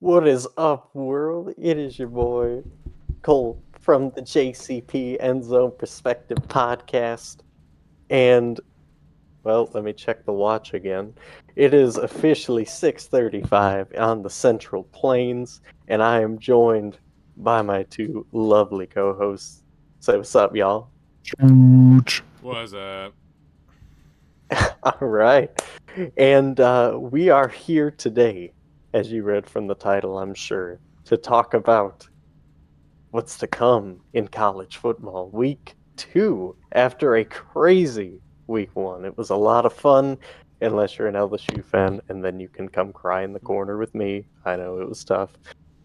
What is up, world? It is your boy, Cole, from the JCP End Zone Perspective podcast. And, well, let me check the watch again. It is officially 6:35 on the Central Plains, and I am joined by my two lovely co-hosts. Say what's up, y'all. Huge. Was All right. And we are here today, as you read from the title, I'm sure, to talk about what's to come in college football. Week 2, after a crazy week 1. It was a lot of fun, unless you're an LSU fan, and then you can come cry in the corner with me. I know it was tough.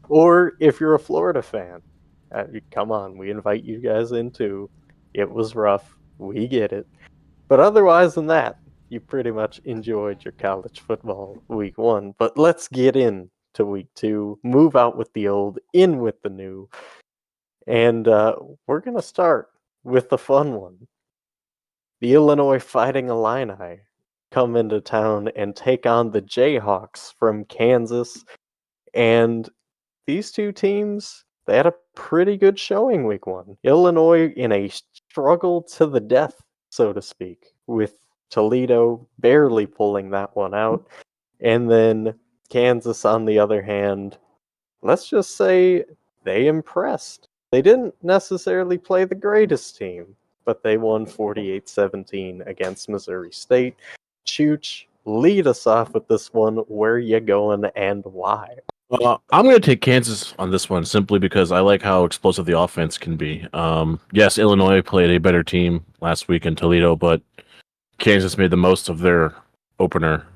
Or if you're a Florida fan, come on, we invite you guys in too. It was rough. We get it. But otherwise than that, you pretty much enjoyed your college football week 1. But let's get into week 2. Move out with the old, in with the new. And we're going to start with the fun one. The Illinois Fighting Illini come into town and take on the Jayhawks from Kansas. And these two teams, they had a pretty good showing week 1. Illinois in a struggle to the death, so to speak, with Toledo barely pulling that one out. And then Kansas, on the other hand, let's just say they impressed. They didn't necessarily play the greatest team, but they won 48-17 against Missouri State. Chooch, lead us off with this one. Where you going and why? I'm going to take Kansas on this one simply because I like how explosive the offense can be. Yes, Illinois played a better team last week in Toledo, but Kansas made the most of their opener.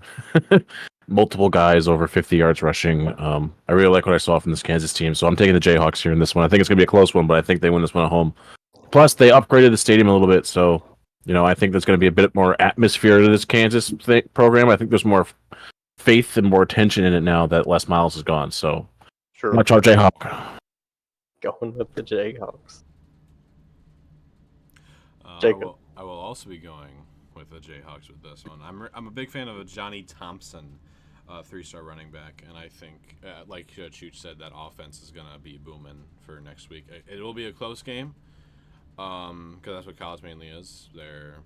Multiple guys over 50 yards rushing. I really like what I saw from this Kansas team, so I'm taking the Jayhawks here in this one. I think it's going to be a close one, but I think they win this one at home. Plus, they upgraded the stadium a little bit, so I think there's going to be a bit more atmosphere to this Kansas program. I think there's more faith and more attention in it now that Les Miles is gone. So, Sure. much our Jayhawk. Going with the Jayhawks. Jacob. I will also be going with the Jayhawks with this one. I'm a big fan of a Johnny Thompson, 3-star running back, and I think, like Chooch said, that offense is gonna be booming for next week. It will be a close game, because that's what college mainly is. They're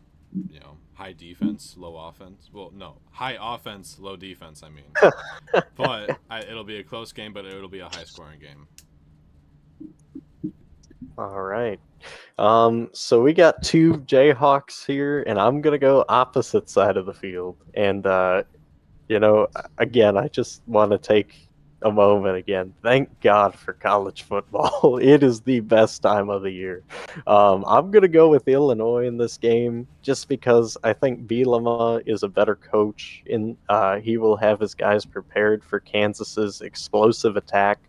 high defense, low offense. Well, no, high offense, low defense. I mean, but it'll be a close game, but it'll be a high-scoring game. All right. So we got two Jayhawks here, and I'm gonna go opposite side of the field. And again, I just want to take a moment again. Thank God for college football. It is the best time of the year. I'm gonna go with Illinois in this game just because I think Bielema is a better coach. He will have his guys prepared for Kansas's explosive attack.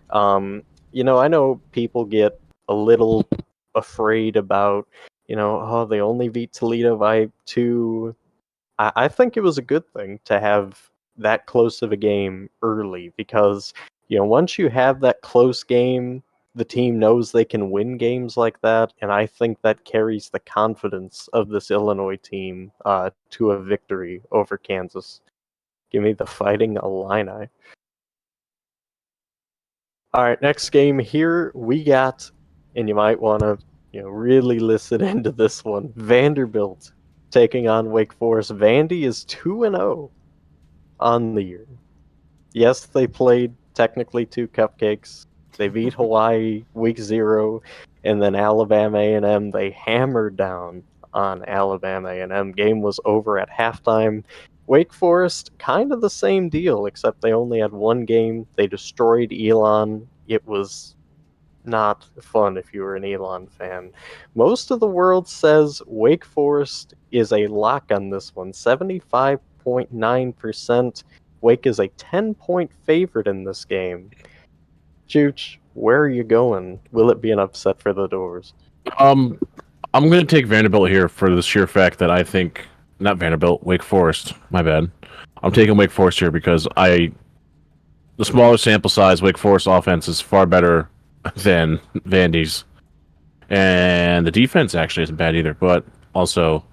I know people get a little afraid about, they only beat Toledo by 2. I think it was a good thing to have that close of a game early because, once you have that close game, the team knows they can win games like that, and I think that carries the confidence of this Illinois team to a victory over Kansas. Give me the Fighting Illini. All right, next game here we got, and you might want to, really listen into this one. Vanderbilt taking on Wake Forest. Vandy is 2-0 on the year. Yes, they played technically 2 cupcakes. They beat Hawaii week 0, and then Alabama A&M. They hammered down on Alabama A&M. Game was over at halftime. Wake Forest, kind of the same deal, except they only had one game. They destroyed Elon. It was not fun if you were an Elon fan. Most of the world says Wake Forest is a lock on this one. 75.9%. Wake is a 10-point favorite in this game. Chooch, where are you going? Will it be an upset for the Doors? I'm going to take Vanderbilt here for the sheer fact that I think, not Vanderbilt, Wake Forest, my bad. I'm taking Wake Forest here because the smaller sample size, Wake Forest offense is far better than Vandy's. And the defense actually isn't bad either, but also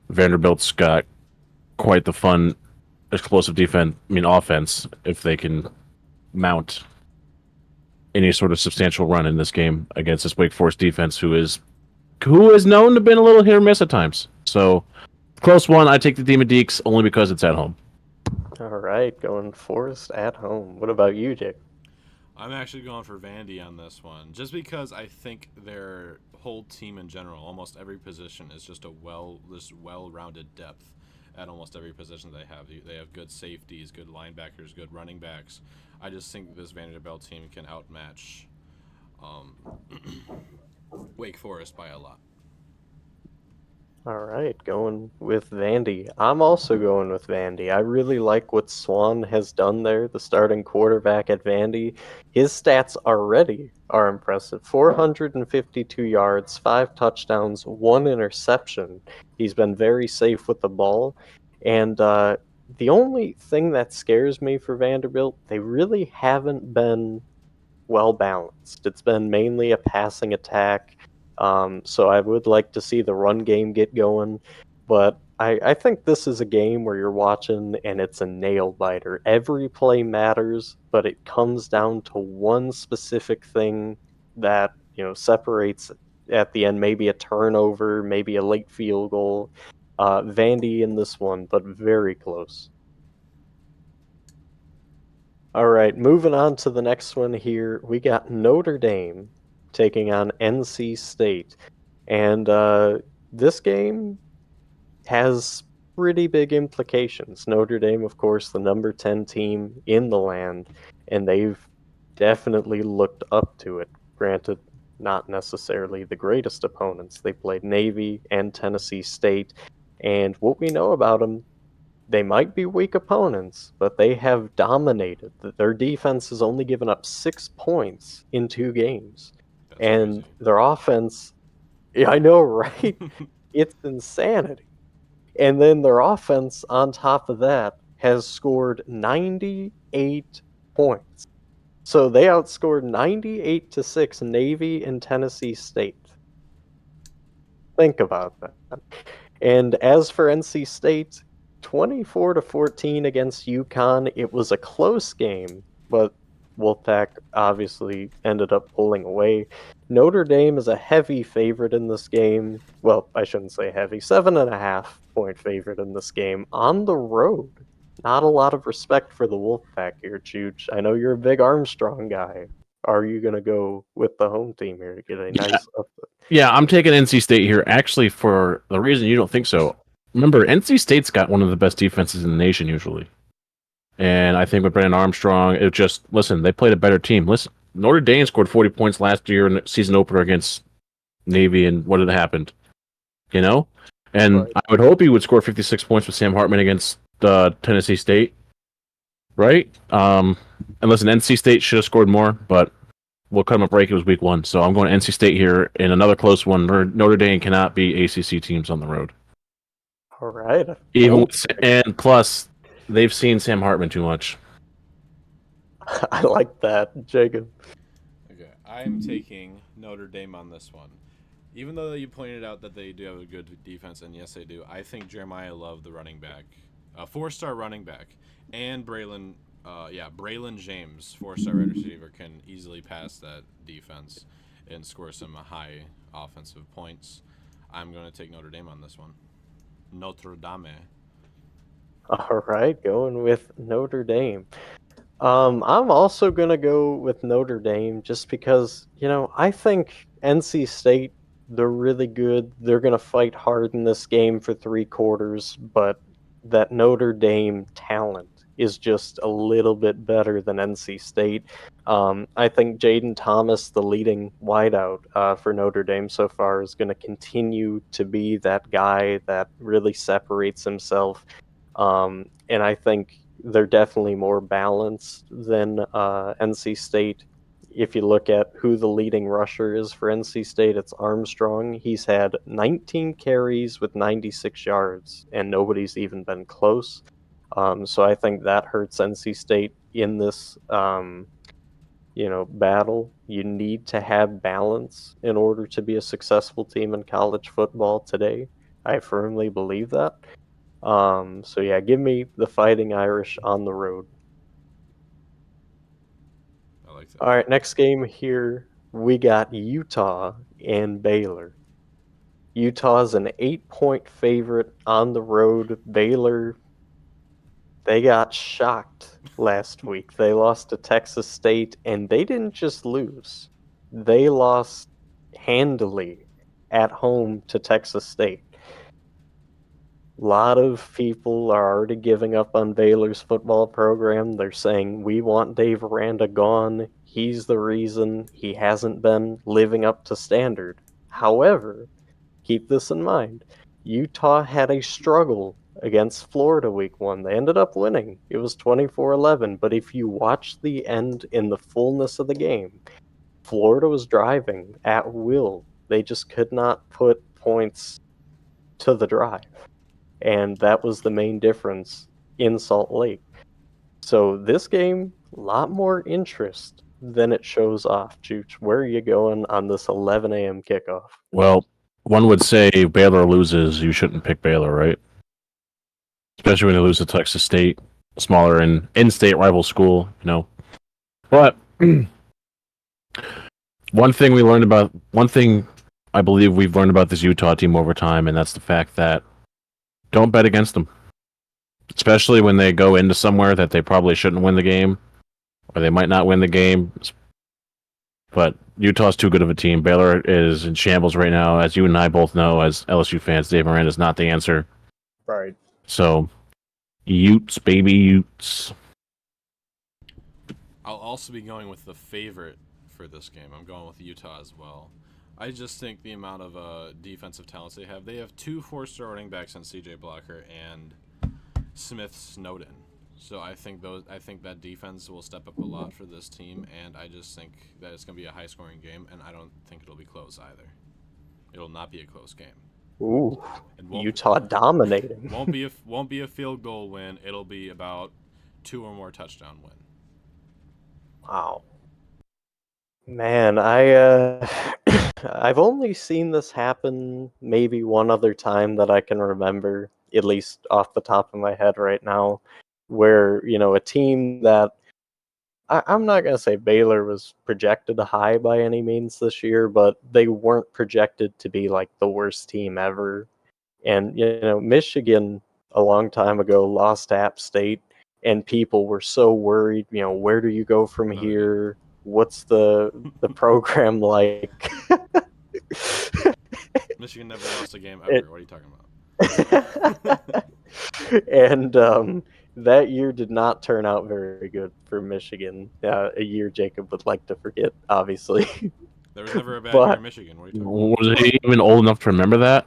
Vanderbilt's got quite the fun, explosive offense if they can mount any sort of substantial run in this game against this Wake Forest defense, who is known to been a little hit or miss at times. So close one. I take the Demon Deeks only because it's at home. All right, going Forest at home. What about you, Jake? I'm actually going for Vandy on this one, just because I think their whole team in general, almost every position, is just this well-rounded depth at almost every position they have. They have good safeties, good linebackers, good running backs. I just think this Vanderbilt team can outmatch um, Wake Forest by a lot. All right, going with Vandy. I'm also going with Vandy. I really like what Swan has done there, the starting quarterback at Vandy. His stats already are impressive. 452 yards, 5 touchdowns, 1 interception. He's been very safe with the ball. And the only thing that scares me for Vanderbilt, they really haven't been well balanced. It's been mainly a passing attack. So I would like to see the run game get going. But I think this is a game where you're watching and it's a nail biter. Every play matters, but it comes down to one specific thing that, separates at the end, maybe a turnover, maybe a late field goal. Vandy in this one, but very close. All right, moving on to the next one here. We got Notre Dame taking on NC State. And this game has pretty big implications. Notre Dame, of course, the number 10 team in the land, and they've definitely looked up to it. Granted, not necessarily the greatest opponents. They played Navy and Tennessee State, and what we know about them, they might be weak opponents, but they have dominated. Their defense has only given up 6 points in 2 games. That's And crazy. their offense, yeah, I know, right? It's insanity. And then their offense, on top of that, has scored 98 points. So they outscored 98-6 Navy and Tennessee State. Think about that. And as for NC State, 24-14 against UConn. It was a close game, but Wolfpack obviously ended up pulling away. Notre Dame is a heavy favorite in this game. Well, I shouldn't say heavy, 7.5 point favorite in this game on the road. Not a lot of respect for the Wolfpack here, Chooch. I know you're a big Armstrong guy. Are you going to go with the home team here to get a nice upset? Yeah, I'm taking NC State here. Actually, for the reason you don't think so. Remember, NC State's got one of the best defenses in the nation usually. And I think with Brandon Armstrong, it just listen. They played a better team. Listen, Notre Dame scored 40 points last year in the season opener against Navy, and what had happened? You know, and Right. I would hope he would score 56 points with Sam Hartman against Tennessee State, right? And listen, NC State should have scored more, but we'll cut them a break. It was week 1, so I'm going to NC State here in another close one. Notre Dame cannot beat ACC teams on the road. All right. Even and plus, they've seen Sam Hartman too much. I like that, Jacob. Okay, I'm taking Notre Dame on this one. Even though you pointed out that they do have a good defense, and yes, they do, I think Jeremiah Love, the running back, a 4-star running back, and Braylon James, 4-star wide receiver, can easily pass that defense and score some high offensive points. I'm going to take Notre Dame on this one. Notre Dame. All right, going with Notre Dame. I'm also gonna go with Notre Dame just because, I think NC State, they're really good. They're gonna fight hard in this game for 3 quarters, but that Notre Dame talent is just a little bit better than NC State. I think Jaden Thomas, the leading wideout for Notre Dame so far, is going to continue to be that guy that really separates himself. And I think they're definitely more balanced than NC State. If you look at who the leading rusher is for NC State, it's Armstrong. He's had 19 carries with 96 yards, and nobody's even been close. So I think that hurts NC State in this, battle. You need to have balance in order to be a successful team in college football today. I firmly believe that. So yeah, give me the Fighting Irish on the road. All right, next game here, we got Utah and Baylor. Utah's an 8-point favorite on the road. Baylor, they got shocked last week. They lost to Texas State, and they didn't just lose. They lost handily at home to Texas State. A lot of people are already giving up on Baylor's football program. They're saying, we want Dave Aranda gone. He's the reason he hasn't been living up to standard. However, keep this in mind. Utah had a struggle against Florida week 1. They ended up winning. It was 24-11, but if you watch the end in the fullness of the game, Florida was driving at will. They just could not put points to the drive. And that was the main difference in Salt Lake. So this game, a lot more interest than it shows off. Chooch, where are you going on this 11 a.m. kickoff? Well, one would say Baylor loses, you shouldn't pick Baylor, right? Especially when they lose to Texas State, smaller and in-state rival school, you know. But one thing I believe we've learned about this Utah team over time, and that's the fact that don't bet against them. Especially when they go into somewhere that they probably shouldn't win the game, or they might not win the game. But Utah's too good of a team. Baylor is in shambles right now, as you and I both know, as LSU fans. Dave Aranda is not the answer. Right. So, Utes, baby Utes. I'll also be going with the favorite for this game. I'm going with Utah as well. I just think the amount of defensive talents they have. They have 2 4-star running backs in C.J. Blocker and Smith Snowden. So I think that defense will step up a lot for this team, and I just think that it's going to be a high-scoring game, and I don't think it'll be close either. It'll not be a close game. Ooh, Utah dominating. Won't be a field goal win. It'll be about 2 or more touchdown win. Wow. Man, I've only seen this happen maybe one other time that I can remember, at least off the top of my head right now, where, a team that I'm not going to say Baylor was projected high by any means this year, but they weren't projected to be like the worst team ever. And, Michigan a long time ago lost to App State, and people were so worried, where do you go from here? What's the program like? Michigan never lost a game ever. What are you talking about? And that year did not turn out very good for Michigan. A year Jacob would like to forget, obviously. There was never a bad year in Michigan. What are you talking about? Was he even old enough to remember that?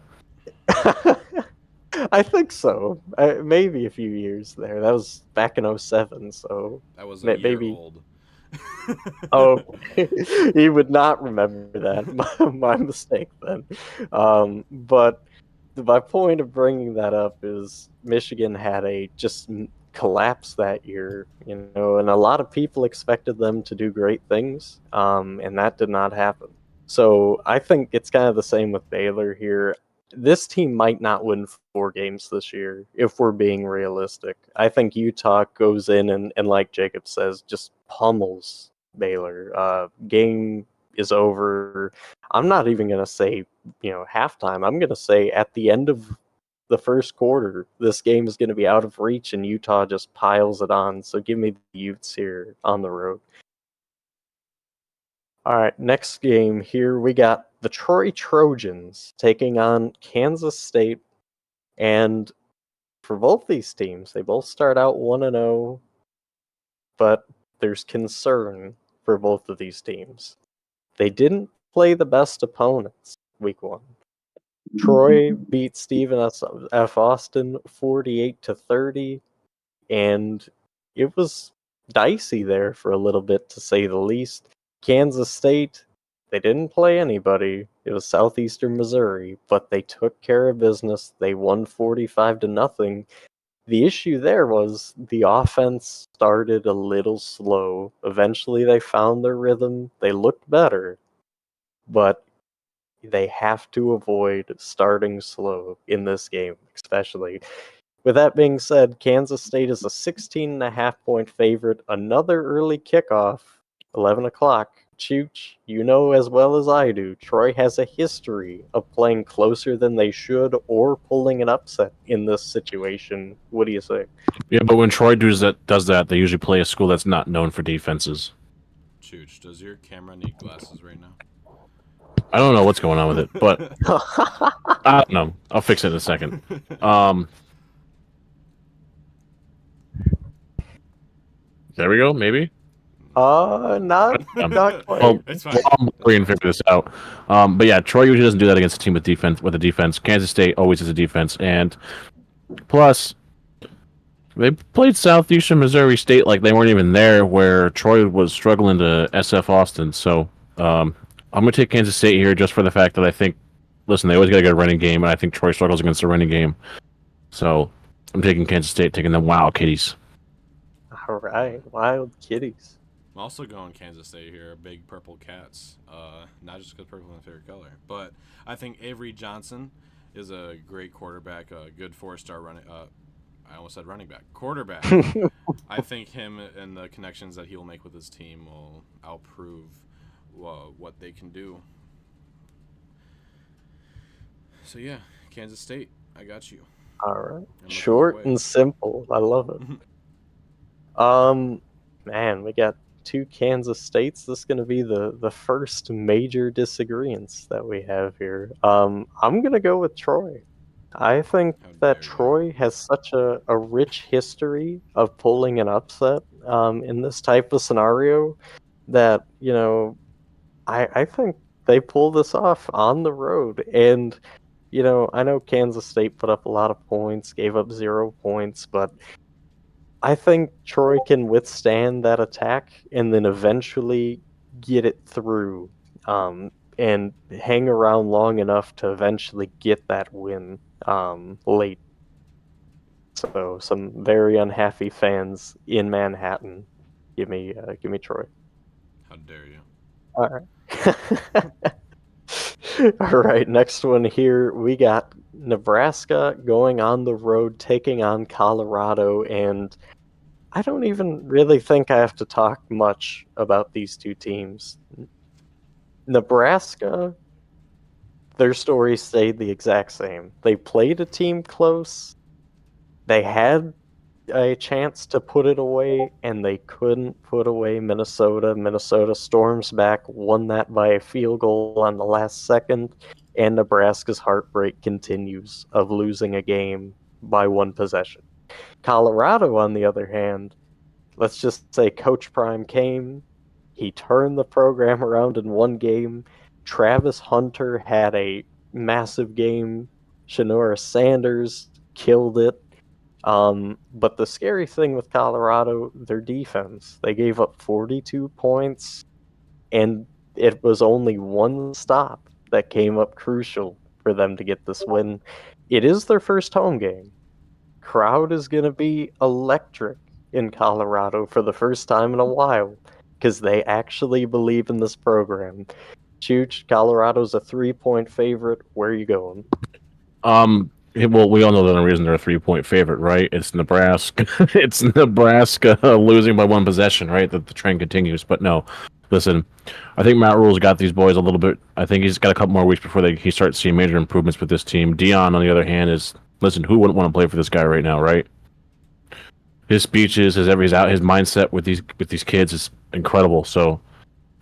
I think so. Maybe a few years there. That was back in 2007, so that was a year old. Oh, he would not remember that. My mistake then. But my point of bringing that up is Michigan had a just collapse that year, and a lot of people expected them to do great things, and that did not happen. So I think it's kind of the same with Baylor here. This team might not win 4 games this year, if we're being realistic. I think Utah goes in and like Jacob says, just pummels Baylor. Game is over. I'm not even going to say, halftime. I'm going to say at the end of the first quarter, this game is going to be out of reach, and Utah just piles it on. So give me the Utes here on the road. All right, next game here, we got the Troy Trojans taking on Kansas State. And for both these teams, they both start out 1-0, but there's concern for both of these teams. They didn't play the best opponents week 1. Troy beat Stephen F. Austin 48-30, and it was dicey there for a little bit, to say the least. Kansas State, they didn't play anybody. It was Southeastern Missouri, but they took care of business. They won 45-0. The issue there was the offense started a little slow. Eventually they found their rhythm. They looked better, but they have to avoid starting slow in this game, especially. With that being said, Kansas State is a 16.5-point favorite. Another early kickoff. 11 o'clock. Chooch, you know as well as I do, Troy has a history of playing closer than they should or pulling an upset in this situation. What do you say? Yeah, but when Troy does that, they usually play a school that's not known for defenses. Chooch, does your camera need glasses right now? I don't know what's going on with it, but I don't know. I'll fix it in a second. There we go. Maybe. Not quite. Well, it's fine. I'm figure this out. But yeah, Troy usually doesn't do that against a team with defense. With a defense, Kansas State always has a defense, and plus they played Southeastern Missouri State like they weren't even there, where Troy was struggling to SF Austin. So I'm gonna take Kansas State here just for the fact that I think, listen, they always got a good running game, and I think Troy struggles against the running game. So I'm taking Kansas State, taking them Wild Kitties. All right, Wild Kitties. I'm also going Kansas State here, big purple cats. Not just because purple is my favorite color, but I think Avery Johnson is a great quarterback, a good four-star running. I almost said running back, quarterback. I think him and the connections that he'll make with his team will outprove what they can do. So yeah, Kansas State, I got you. All right, short and simple. I love it. Man, we got two Kansas States. This is going to be the first major disagreements that we have here. I'm going to go with Troy. I think that Troy has such a rich history of pulling an upset in this type of scenario that, you know, I think they pull this off on the road. And, you know, I know Kansas State put up a lot of points, gave up 0 points, but I think Troy can withstand that attack and then eventually get it through and hang around long enough to eventually get that win late. So some very unhappy fans in Manhattan. Give me Troy. How dare you? All right. All right, next one here. We got Nebraska going on the road, taking on Colorado, and I don't even really think I have to talk much about these two teams. Nebraska, their stories stayed the exact same. They played a team close. They had a chance to put it away, and they couldn't put away Minnesota. Minnesota storms back, won that by a field goal on the last second, and Nebraska's heartbreak continues of losing a game by one possession. Colorado, on the other hand, let's just say Coach Prime came. He turned the program around in one game. Travis Hunter had a massive game. Shanora Sanders killed it. But the scary thing with Colorado, their defense. They gave up 42 points, and it was only one stop that came up crucial for them to get this win. It is their first home game. Crowd is going to be electric in Colorado for the first time in a while because they actually believe in this program. Chooch, Colorado's a 3-point favorite. Where are you going? Well, we all know the reason they're a 3-point favorite, right? It's Nebraska. It's Nebraska losing by one possession, right? That the trend continues. But no, listen, I think Matt Rule's got these boys a little bit. I think he's got a couple more weeks before he starts seeing major improvements with this team. Dion, on the other hand, listen. Who wouldn't want to play for this guy right now, right? His speeches, his mindset with these kids is incredible. So,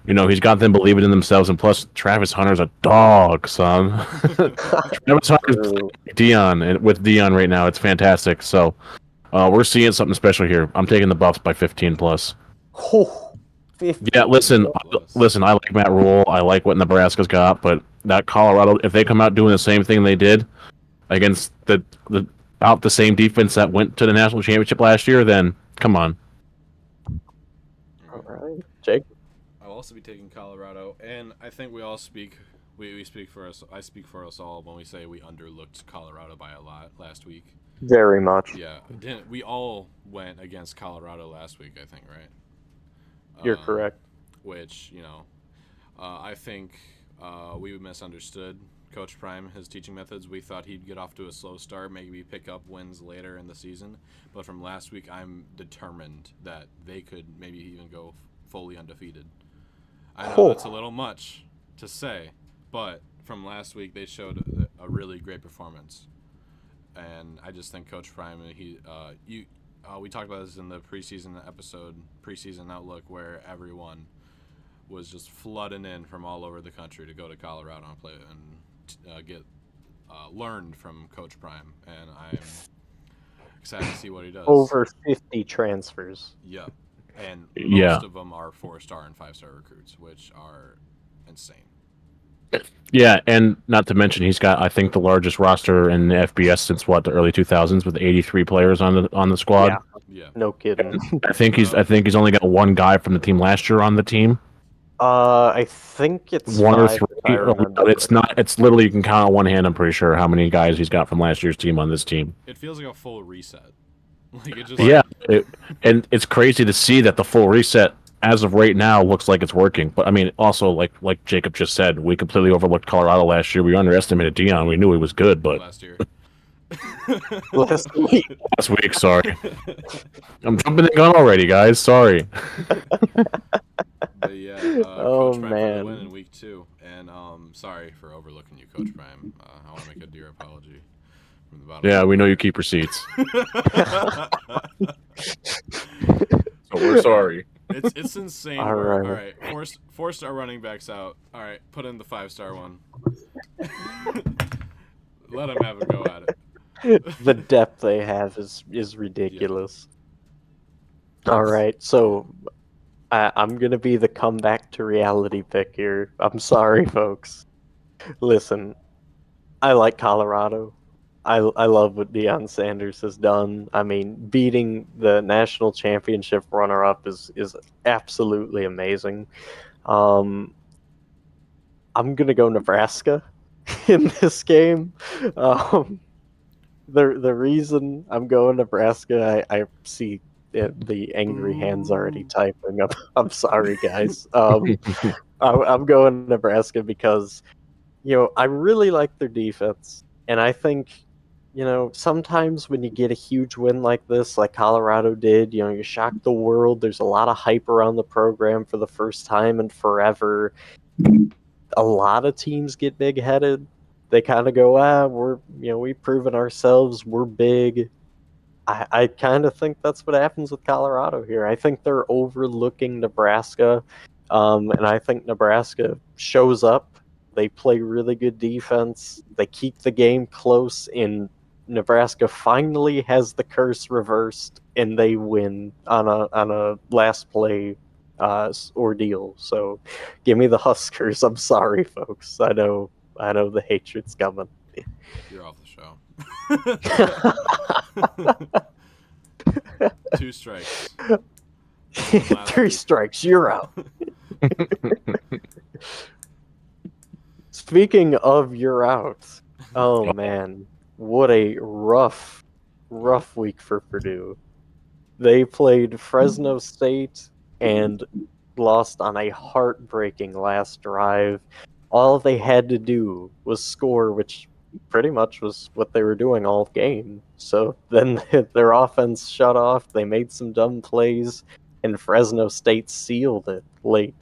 you know, he's got them believing in themselves, and plus, Travis Hunter's a dog, son. Travis Hunter's Dion, and with Dion right now, it's fantastic. So, we're seeing something special here. I'm taking the Buffs by 15 plus. Yeah, listen. I like Matt Rule. I like what Nebraska's got, but that Colorado, if they come out doing the same thing they did against about the same defense that went to the national championship last year, then come on. All right, Jake. I'll also be taking Colorado, and I think we all speak. We speak for us. I speak for us all when we say we underlooked Colorado by a lot last week. Very much. Yeah, we all went against Colorado last week, I think, right? You're correct. Which, you know, I think we misunderstood Coach Prime, his teaching methods. We thought he'd get off to a slow start, maybe pick up wins later in the season. But from last week, I'm determined that they could maybe even go fully undefeated. I know that's a little much to say, but from last week they showed a really great performance, and I just think Coach Prime, we talked about this in the preseason outlook, where everyone was just flooding in from all over the country to go to Colorado and play and get learned from Coach Prime, and I'm excited to see what he does. Over 50 transfers. Yeah, and most of them are 4-star and 5-star recruits, which are insane. Yeah, and not to mention he's got, I think, the largest roster in the FBS since the early 2000s, with 83 players on the squad. Yeah. No kidding. I think he's only got one guy from the team last year on the team. I think it's one or 5, three. if I remember It's not. It's literally, you can count on one hand, I'm pretty sure, how many guys he's got from last year's team on this team. It feels like a full reset. Like it just. Yeah, and it's crazy to see that the full reset, as of right now, looks like it's working. But I mean, also like Jacob just said, we completely overlooked Colorado last year. We underestimated Dion. We knew he was good, but last year. last week. Last week, sorry. I'm jumping the gun already, guys. Sorry. But yeah, Oh, Coach Prime for man. the win in week 2, and sorry for overlooking you, Coach Prime. I want to make a dear apology from the bottom. Yeah, we know you keep receipts. So we're sorry. It's insane. All All right. right, 4-star running backs out. All right, put in the 5-star one. Let him have a go at it. The depth they have is ridiculous. All right, so I'm gonna be the comeback to reality pick here. I'm sorry, folks. Listen, I like Colorado. I love what Deion Sanders has done. I mean, beating the national championship runner-up is absolutely amazing. I'm gonna go Nebraska in this game. The reason I'm going Nebraska, I see the angry hands already typing. I'm sorry, guys. I'm going Nebraska because, I really like their defense, and I think, sometimes when you get a huge win like this, like Colorado did, you shock the world. There's a lot of hype around the program for the first time in forever. A lot of teams get big-headed. They kind of go, we've proven ourselves. We're big. I kind of think that's what happens with Colorado here. I think they're overlooking Nebraska, and I think Nebraska shows up. They play really good defense. They keep the game close, and Nebraska finally has the curse reversed, and they win on a last play ordeal. So, give me the Huskers. I'm sorry, folks. I know the hatred's coming. You're off the show. 2 strikes. 3 strikes. You're out. Speaking of you're out, oh man, what a rough week for Purdue. They played Fresno State and lost on a heartbreaking last drive. All they had to do was score, which pretty much was what they were doing all game. So then their offense shut off, they made some dumb plays, and Fresno State sealed it late.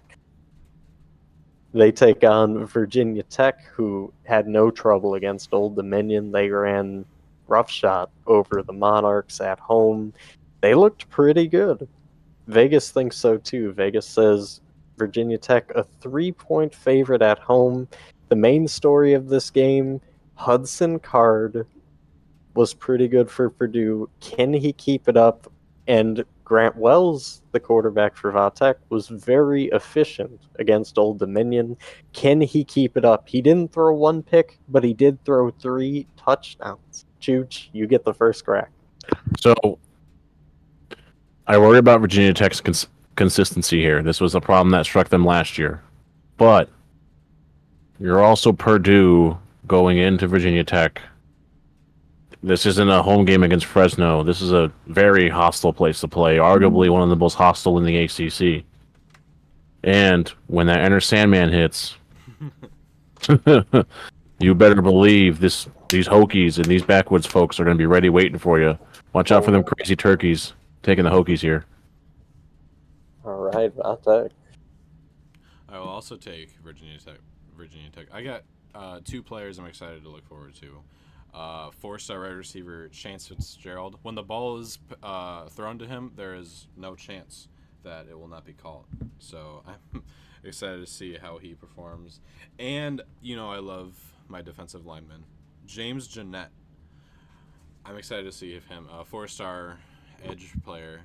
They take on Virginia Tech, who had no trouble against Old Dominion. They ran roughshod over the Monarchs at home. They looked pretty good. Vegas thinks so too. Vegas says Virginia Tech a 3-point favorite at home. The main story of this game, Hudson Card was pretty good for Purdue. Can he keep it up? And Grant Wells, the quarterback for Vatek, was very efficient against Old Dominion. Can he keep it up? He didn't throw 1 pick, but he did throw 3 touchdowns. Chooch, you get the first crack. So, I worry about Virginia Tech's consistency here. This was a problem that struck them last year. But you're also Purdue going into Virginia Tech. This isn't a home game against Fresno. This is a very hostile place to play, arguably one of the most hostile in the ACC. And when that Enter Sandman hits, you better believe these Hokies and these backwoods folks are going to be ready waiting for you. Watch out for them crazy turkeys taking the Hokies here. All right, Vatek. I will also take Virginia Tech. Virginia Tech. I got two players I'm excited to look forward to. Four-star wide receiver Chance Fitzgerald. When the ball is thrown to him, there is no chance that it will not be called. So I'm excited to see how he performs. And, I love my defensive lineman, James Jeanette. I'm excited to see him, a four-star edge player.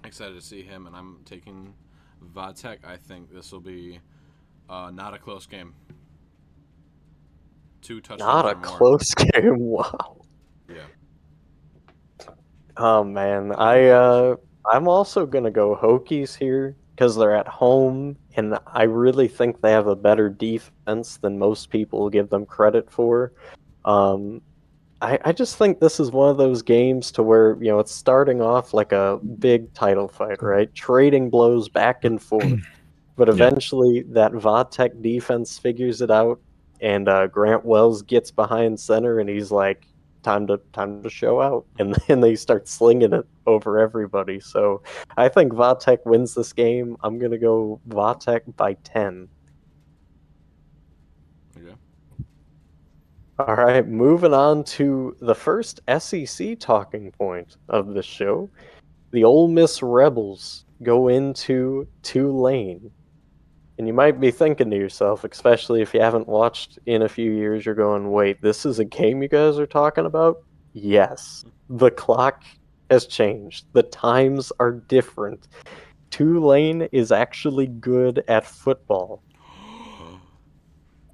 Excited to see him, and I'm taking Vatek. I think this will be not a close game. 2 touchdowns Not a or more. close game. Wow. Yeah. Oh man, I'm also gonna go Hokies here because they're at home, and I really think they have a better defense than most people give them credit for. Um, I just think this is one of those games to where it's starting off like a big title fight, right? Trading blows back and forth. But Yeah. eventually, that Vatek defense figures it out, and Grant Wells gets behind center, and he's like, "Time to show out," and then they start slinging it over everybody. So I think Vatek wins this game. I'm gonna go Vatek by 10. Okay. All right, moving on to the first SEC talking point of the show. The Ole Miss Rebels go into Tulane. And you might be thinking to yourself, especially if you haven't watched in a few years, you're going, wait, this is a game you guys are talking about? Yes. The clock has changed. The times are different. Tulane is actually good at football.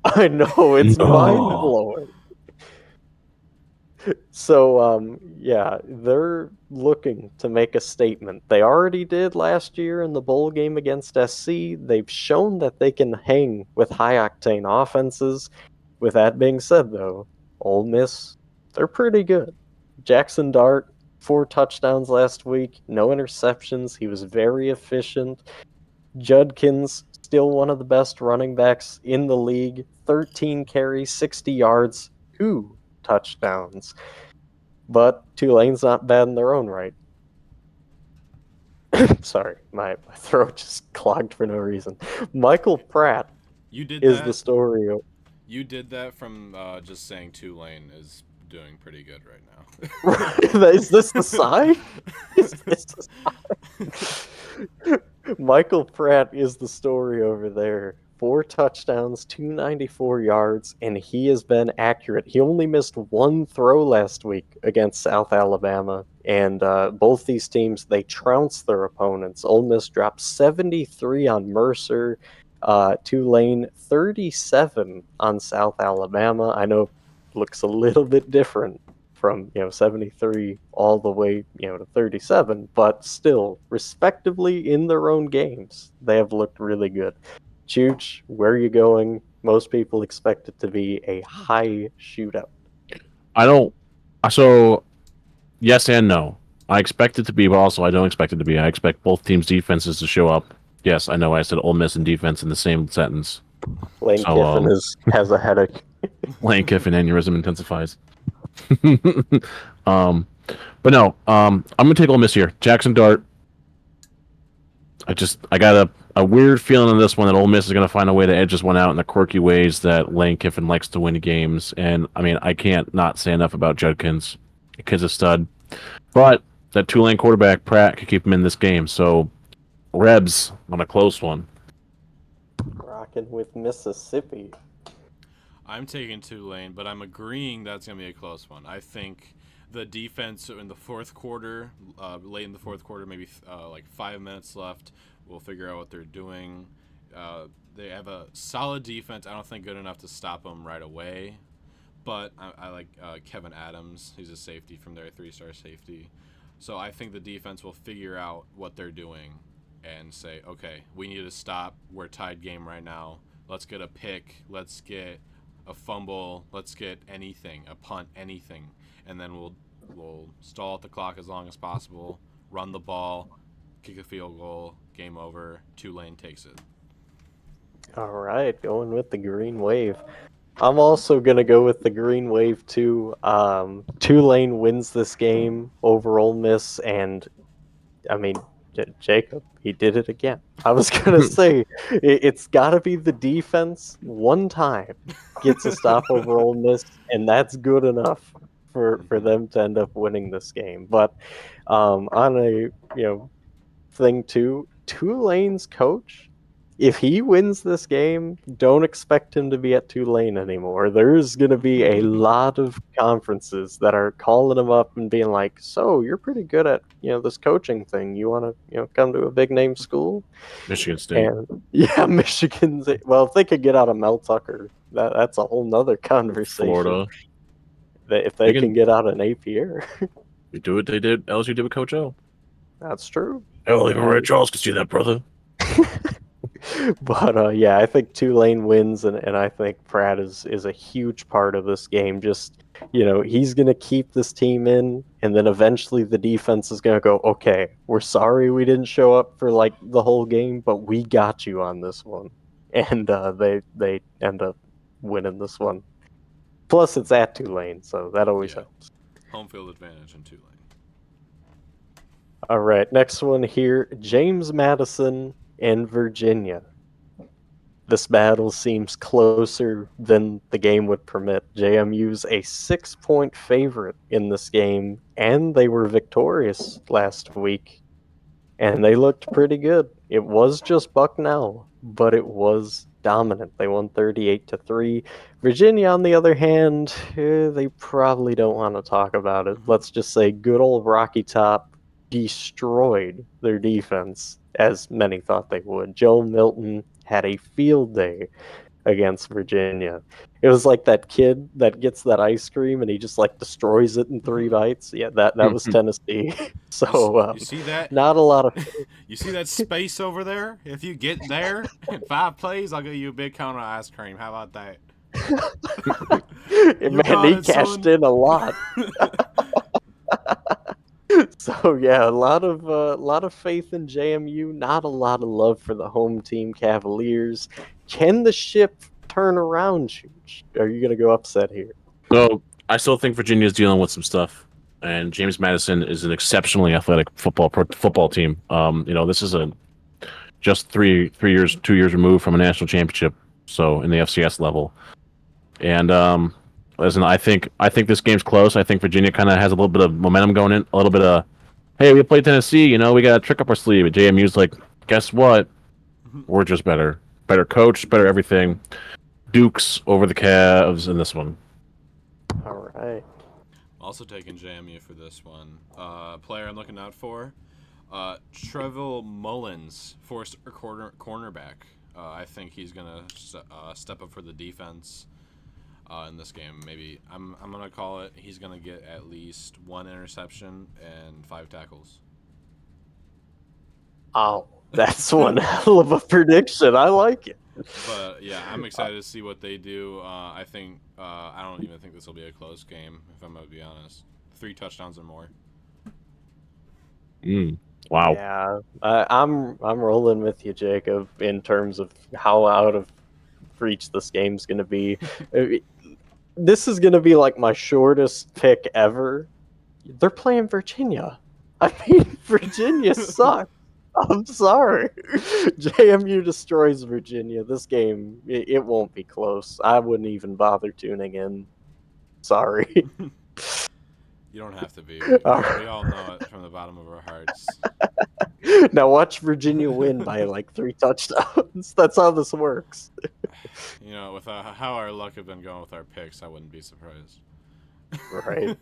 I know, it's mind No. blowing. So, yeah, they're looking to make a statement. They already did last year in the bowl game against SC. They've shown that they can hang with high-octane offenses. With that being said, though, Ole Miss, they're pretty good. Jackson Dart, 4 touchdowns last week, no interceptions. He was very efficient. Judkins, still one of the best running backs in the league. 13 carries, 60 yards, 2 touchdowns. But Tulane's not bad in their own right. Sorry, my throat just clogged for no reason. Michael Pratt You did is the that. story of. You did that from just saying Tulane is doing pretty good right now. Is this the sign? Is this the sign? Michael Pratt is the story over there. 4 touchdowns, 294 yards, and he has been accurate. He only missed 1 throw last week against South Alabama, and both these teams, they trounced their opponents. Ole Miss dropped 73 on Mercer, Tulane 37 on South Alabama. I know it looks a little bit different from 73 all the way to 37, but still respectively in their own games they have looked really good. Chooch, where are you going? Most people expect it to be a high shootout. I don't. So, yes and no. I expect it to be, but also I don't expect it to be. I expect both teams' defenses to show up. Yes, I know I said Ole Miss and defense in the same sentence. Lane So, Kiffin has a headache. Lane Kiffin aneurysm intensifies. But no, I'm gonna take Ole Miss here. Jackson Dart. I got a weird feeling on this one that Ole Miss is gonna find a way to edge this one out in the quirky ways that Lane Kiffin likes to win games. And I mean, I can't not say enough about Judkins. The kid's a stud. But that Tulane quarterback Pratt could keep him in this game. So Rebs on a close one. Rocking with Mississippi. I'm taking Tulane, but I'm agreeing that's going to be a close one. I think the defense in the fourth quarter, late in the fourth quarter, maybe like 5 minutes left, we'll figure out what they're doing. They have a solid defense. I don't think good enough to stop them right away. But I like Kevin Adams. He's a safety from their 3-star safety. So I think the defense will figure out what they're doing and say, okay, we need to stop. We're tied game right now. Let's get a pick. Let's get a fumble. Let's get anything, a punt, anything. And then we'll stall at the clock as long as possible, run the ball, kick a field goal, game over. Tulane takes it. All right, going with the green wave. I'm also going to go with the green wave too. Tulane wins this game over Ole Miss, and I mean, Jacob, he did it again. I was gonna say it's got to be the defense one time gets a stop over Ole Miss, and that's good enough for them to end up winning this game. But on a thing too, Tulane's coach, if he wins this game, don't expect him to be at Tulane anymore. There's going to be a lot of conferences that are calling him up and being like, "So you're pretty good at this coaching thing. You want to come to a big name school?" Michigan State. And yeah, Michigan's. Well, if they could get out of Mel Tucker, that's a whole nother conversation. Florida. If they can get out of Napier, we do what they did. LSU did with Coach O. That's true. Hell, even Ray Charles could see that, brother. But yeah, I think Tulane wins, and I think Pratt is a huge part of this game. Just he's gonna keep this team in, and then eventually the defense is gonna go, okay, we're sorry we didn't show up for like the whole game, but we got you on this one, and they end up winning this one. Plus, it's at Tulane, so that always helps. Home field advantage in Tulane. All right, next one here, James Madison and Virginia. This battle seems closer than the game would permit. JMU's a 6-point favorite in this game, and they were victorious last week, and they looked pretty good. It was just Bucknell, but it was dominant. They won 38-3. Virginia, on the other hand, they probably don't want to talk about it. Let's just say good old Rocky Top destroyed their defense, as many thought they would. Joe Milton had a field day against Virginia. It was like that kid that gets that ice cream and he just like destroys it in 3 bites. Yeah, that was Tennessee. So you see that? Not a lot of. You see that space over there? If you get there in 5 plays, I'll give you a big cone of ice cream. How about that? Man, he cashed in a lot. So yeah, a lot of faith in JMU. Not a lot of love for the home team Cavaliers. Can the ship turn around? Are you gonna go upset here? No, I still think Virginia's dealing with some stuff, and James Madison is an exceptionally athletic football team. This is just 2 years removed from a national championship, so in the FCS level, and listen, I think this game's close. I think Virginia kind of has a little bit of momentum going in, a little bit of, hey, we played Tennessee, we got a trick up our sleeve. And JMU's like, guess what? We're just better coach, better everything. Dukes over the Cavs in this one. All right. Also taking JMU for this one. Player I'm looking out for, Treville Mullins, forced cornerback. I think he's gonna step up for the defense. In this game, maybe I'm gonna call it. He's gonna get at least 1 interception and 5 tackles. Oh, that's one hell of a prediction. I like it. But yeah, I'm excited to see what they do. I think I don't even think this will be a close game, if I'm gonna be honest. 3 touchdowns or more. Wow. Yeah, I'm rolling with you, Jacob, in terms of how out of reach this game's gonna be. This is going to be like my shortest pick ever. They're playing Virginia. I mean, Virginia sucks. I'm sorry. JMU destroys Virginia. This game, it won't be close. I wouldn't even bother tuning in. Sorry. You don't have to be. We all know it from the bottom of our hearts. Now watch Virginia win by like 3 touchdowns. That's how this works. With how our luck have been going with our picks, I wouldn't be surprised. Right.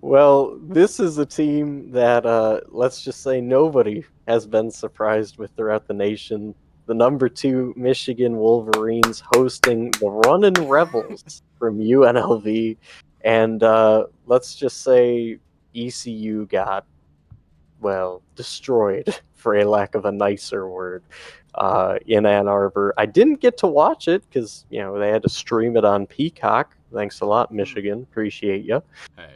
Well, this is a team that, let's just say, nobody has been surprised with throughout the nation. The number 2 Michigan Wolverines hosting the Runnin' Rebels from UNLV. And let's just say ECU got, destroyed, for a lack of a nicer word, in Ann Arbor. I didn't get to watch it because, they had to stream it on Peacock. Thanks a lot, Michigan. Appreciate you. Hey.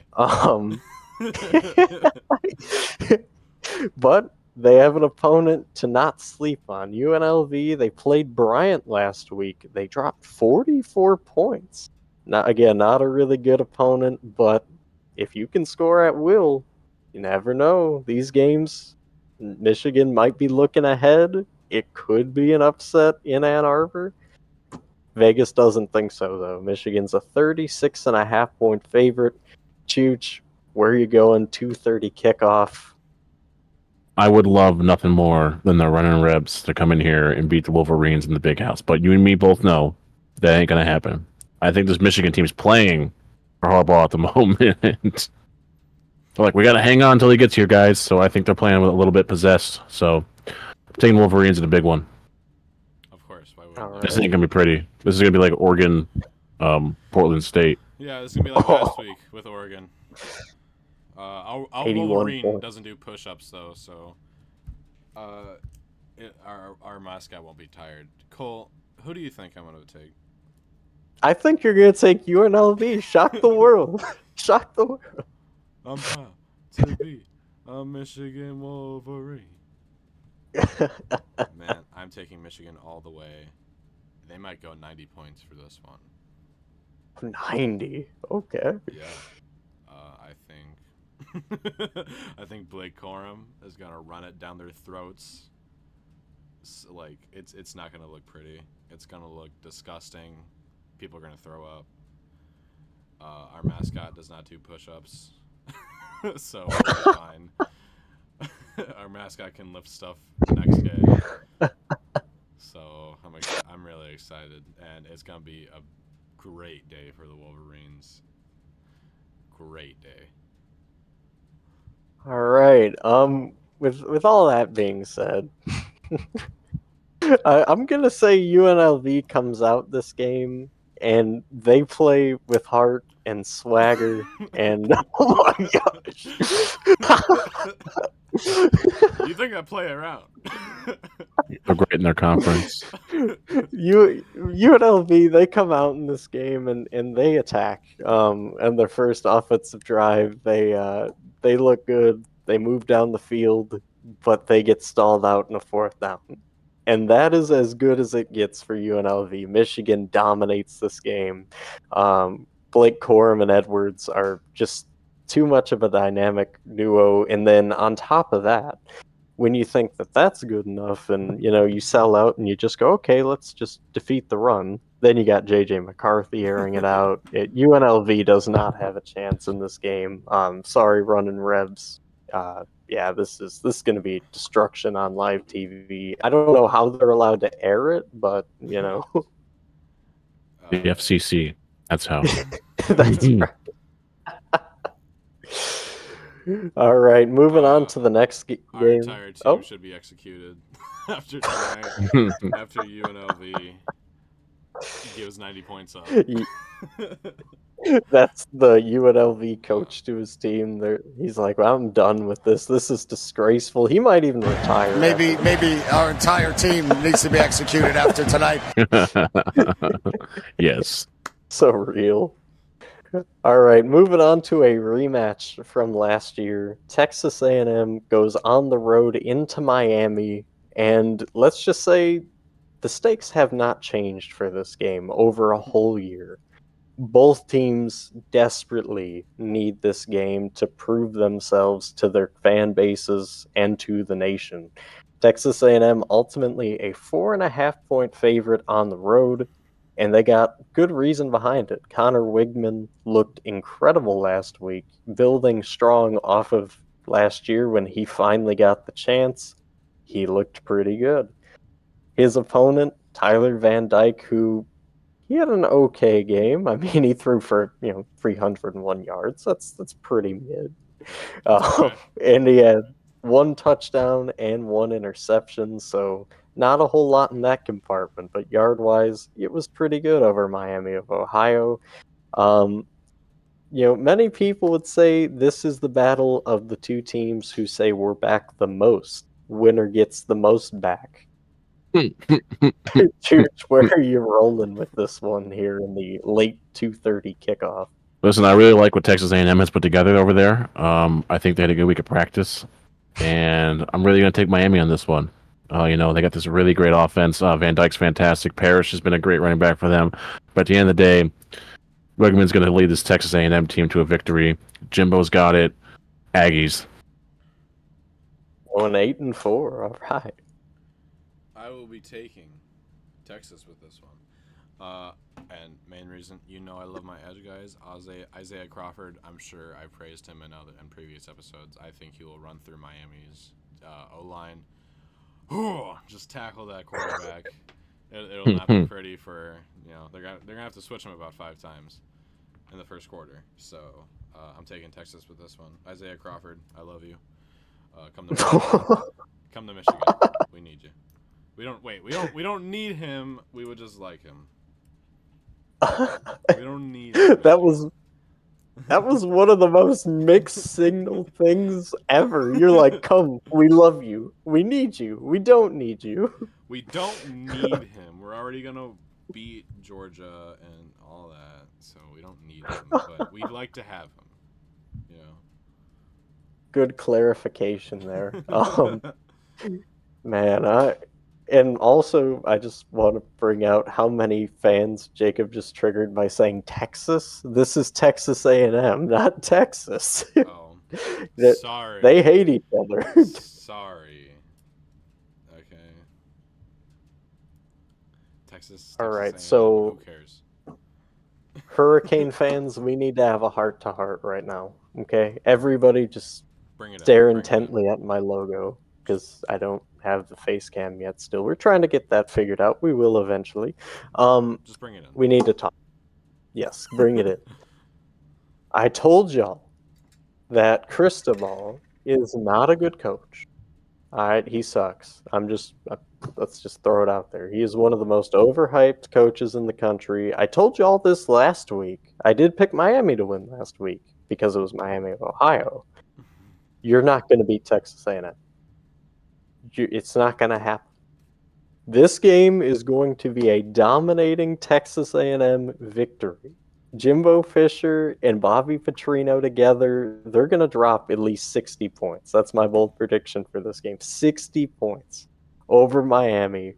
But they have an opponent to not sleep on. UNLV, they played Bryant last week. They dropped 44 points. Not a really good opponent, but if you can score at will, you never know. These games, Michigan might be looking ahead. It could be an upset in Ann Arbor. Vegas doesn't think so, though. Michigan's a 36.5-point favorite. Chooch, where are you going? 2:30 kickoff. I would love nothing more than the running Rebs to come in here and beat the Wolverines in the big house. But you and me both know that ain't going to happen. I think this Michigan team's playing for Harbaugh at the moment. They're like, we got to hang on until he gets here, guys. So I think they're playing with a little bit possessed. So I'm taking Wolverines in a big one. Of course. Why All would right. This ain't going to be pretty. This is going to be like Oregon, Portland State. Yeah, this is going to be like last week with Oregon. Our 81 Wolverine points. doesn't do push-ups, though, so our mascot won't be tired. Cole, who do you think I'm going to take? I think you're going to take UNLV. Shock the world. Shock the world. I'm proud to be a Michigan Wolverine. Man, I'm taking Michigan all the way. They might go 90 points for this one. 90. Okay. Yeah. I think Blake Corum is gonna run it down their throats. Like it's not gonna look pretty. It's gonna look disgusting. People are gonna throw up. Our mascot does not do push-ups, so we're fine. Our mascot can lift stuff the next day. So I'm really excited, and it's gonna be a great day for the Wolverines. Great day. All right. With all that being said, I'm gonna say UNLV comes out this game and they play with heart and swagger and oh my gosh. You think I play around? They're great in their conference. UNLV, they come out in this game and they attack. And their first offensive drive, they look good. They move down the field, but they get stalled out in a fourth down. And that is as good as it gets for UNLV. Michigan dominates this game. Blake Corum and Edwards are just too much of a dynamic duo. And then on top of that, when you think that that's good enough and, you sell out and you just go, okay, let's just defeat the run, then you got J.J. McCarthy airing it out. UNLV does not have a chance in this game. Sorry, running Rebs. Yeah, this is going to be destruction on live TV. I don't know how they're allowed to air it, but, The FCC. That's how. That's right. All right, moving on to the next game. Our entire team should be executed after tonight. After UNLV gives 90 points up. That's the UNLV coach to his team. He's like, well, I'm done with this. This is disgraceful. He might even retire. Maybe our entire team needs to be executed after tonight. Yes. So real. All right, moving on to a rematch from last year. Texas A&M goes on the road into Miami, and let's just say the stakes have not changed for this game over a whole year. Both teams desperately need this game to prove themselves to their fan bases and to the nation. Texas A&M ultimately a 4.5-point favorite on the road, and they got good reason behind it. Connor Wigman looked incredible last week, building strong off of last year when he finally got the chance. He looked pretty good. His opponent, Tyler Van Dyke, who he had an okay game. I mean, he threw for 301 yards. That's pretty mid. And he had one touchdown and one interception, so not a whole lot in that compartment. But yard-wise, it was pretty good over Miami of Ohio. Many people would say this is the battle of the two teams who say we're back the most. Winner gets the most back. Church, where are you rolling with this one here in the late 2:30 kickoff? Listen, I really like what Texas A&M has put together over there. I think they had a good week of practice, and I'm really going to take Miami on this one. They got this really great offense. Van Dyke's fantastic. Parrish has been a great running back for them. But at the end of the day, Wigman's going to lead this Texas A&M team to a victory. Jimbo's got it. Aggies. Going 8-4. All right. I will be taking Texas with this one. And main reason, I love my edge guys. Isaiah Crawford, I'm sure I praised him in previous episodes. I think he will run through Miami's O-line. Just tackle that quarterback. It'll not be pretty for, they're gonna have to switch him about 5 times in the first quarter. So I'm taking Texas with this one. Isaiah Crawford, I love you. Come to Michigan. Come to Michigan. We need you. We don't need him. We would just like him. We don't need him. That was one of the most mixed signal things ever. You're like, come, we love you. We need you. We don't need you. We don't need him. We're already gonna beat Georgia and all that, so we don't need him. But we'd like to have him. Good clarification there. Man, and also I just want to bring out how many fans Jacob just triggered by saying Texas. This is Texas A&M, not Texas. Oh, That- sorry. They hate each other. Sorry. Okay. Texas All right, A&M, so who cares? Hurricane fans, we need to have a heart-to-heart right now, okay? Everybody just Bring it stare in. intently at my logo, because I don't have the face cam yet still. We're trying to get that figured out. We will eventually. Just bring it in. We need to talk. Yes, bring it in. I told y'all that Cristobal is not a good coach. All right, he sucks. Let's just throw it out there. He is one of the most overhyped coaches in the country. I told y'all this last week. I did pick Miami to win last week because it was Miami of Ohio. You're not going to beat Texas A&M. It's not going to happen. This game is going to be a dominating Texas A&M victory. Jimbo Fisher and Bobby Petrino together, they're going to drop at least 60 points. That's my bold prediction for this game. 60 points over Miami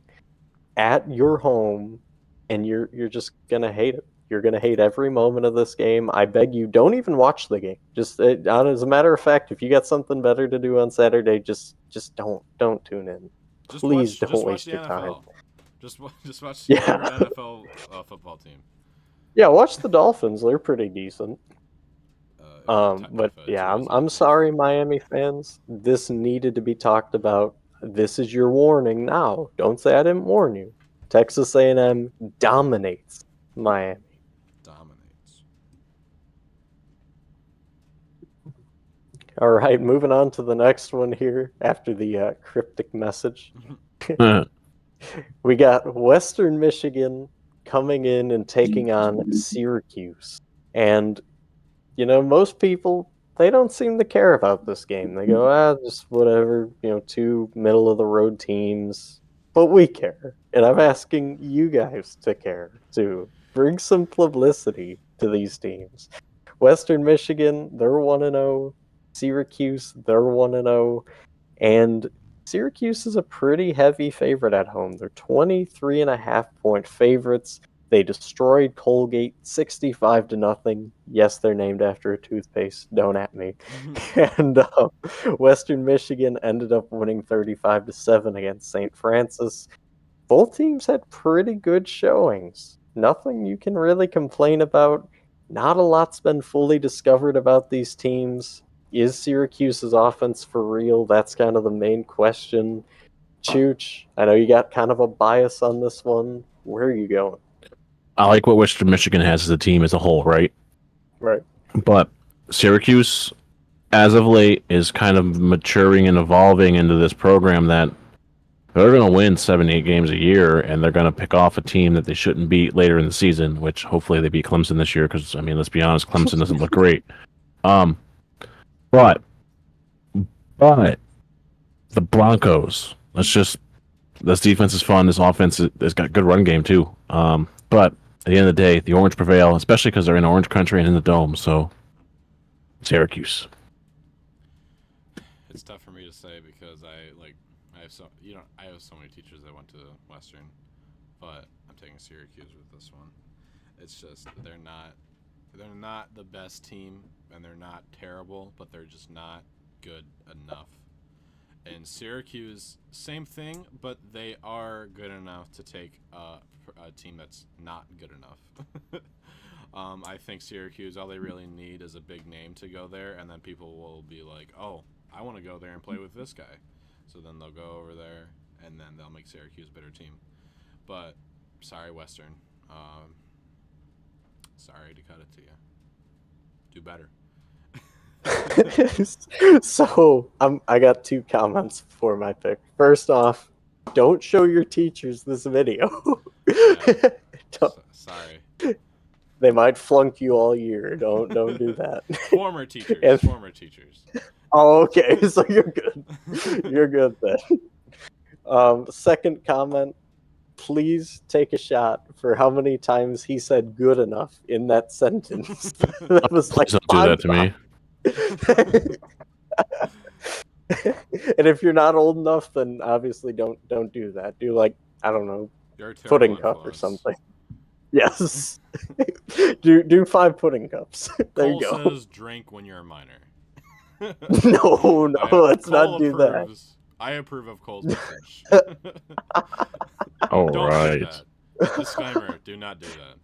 at your home, and you're just going to hate it. You're going to hate every moment of this game. I beg you, don't even watch the game. Just as a matter of fact, if you got something better to do on Saturday, just don't tune in. Please don't waste your time. Just watch Yeah. your NFL football team. Yeah, watch the Dolphins. They're pretty decent. But yeah, I'm sorry, Miami fans. This needed to be talked about. This is your warning now. Don't say I didn't warn you. Texas A&M dominates Miami. Dominates. All right, moving on to the next one here after the cryptic message. We got Western Michigan coming in and taking on Syracuse. And, most people, they don't seem to care about this game. They go, just whatever, 2 middle-of-the-road teams. But we care. And I'm asking you guys to care, too. Bring some publicity to these teams. Western Michigan, they're 1-0. Syracuse, they're 1-0. And Syracuse is a pretty heavy favorite at home. They're 23.5-point favorites. They destroyed Colgate 65-0. Yes, they're named after a toothpaste. Don't at me. And Western Michigan ended up winning 35-7 against St. Francis. Both teams had pretty good showings. Nothing you can really complain about. Not a lot's been fully discovered about these teams. Is Syracuse's offense for real? That's kind of the main question. Chooch, I know you got kind of a bias on this one. Where are you going? I like what Western Michigan has as a team as a whole, right? Right. But Syracuse, as of late, is kind of maturing and evolving into this program that they're going to win 7-8 games a year, and they're going to pick off a team that they shouldn't beat later in the season, which hopefully they beat Clemson this year, because, let's be honest, Clemson doesn't look great. But the Broncos, this defense is fun. This offense has got a good run game too. But at the end of the day, the Orange prevail, especially because they're in Orange Country and in the Dome. So, Syracuse. It's tough for me to say because I have so many teachers that went to Western, but I'm taking Syracuse with this one. It's just they're not the best team, and they're not terrible, but they're just not good enough. And Syracuse, same thing, but they are good enough to take a team that's not good enough. I think Syracuse, all they really need is a big name to go there, and then people will be like, oh, I want to go there and play with this guy. So then they'll go over there, and then they'll make Syracuse a better team. But sorry, Western. Sorry to cut it to you. Do better. So I got 2 comments for my pick. First off, don't show your teachers this video. Yeah. Sorry. They might flunk you all year. Don't do that. Former teachers. Former teachers. Oh, okay. So you're good. You're good then. Second comment. Please take a shot for how many times he said "good enough" in that sentence. That was like Please don't do that to me. And if you're not old enough, then obviously don't do that. Do like, I don't know, pudding cup or something. Yes. do 5 pudding cups. There Cole you go. says drink when you're a minor. No, let's not do that. I approve of Cole's message. All Don't right. do that. Disclaimer, do not do that.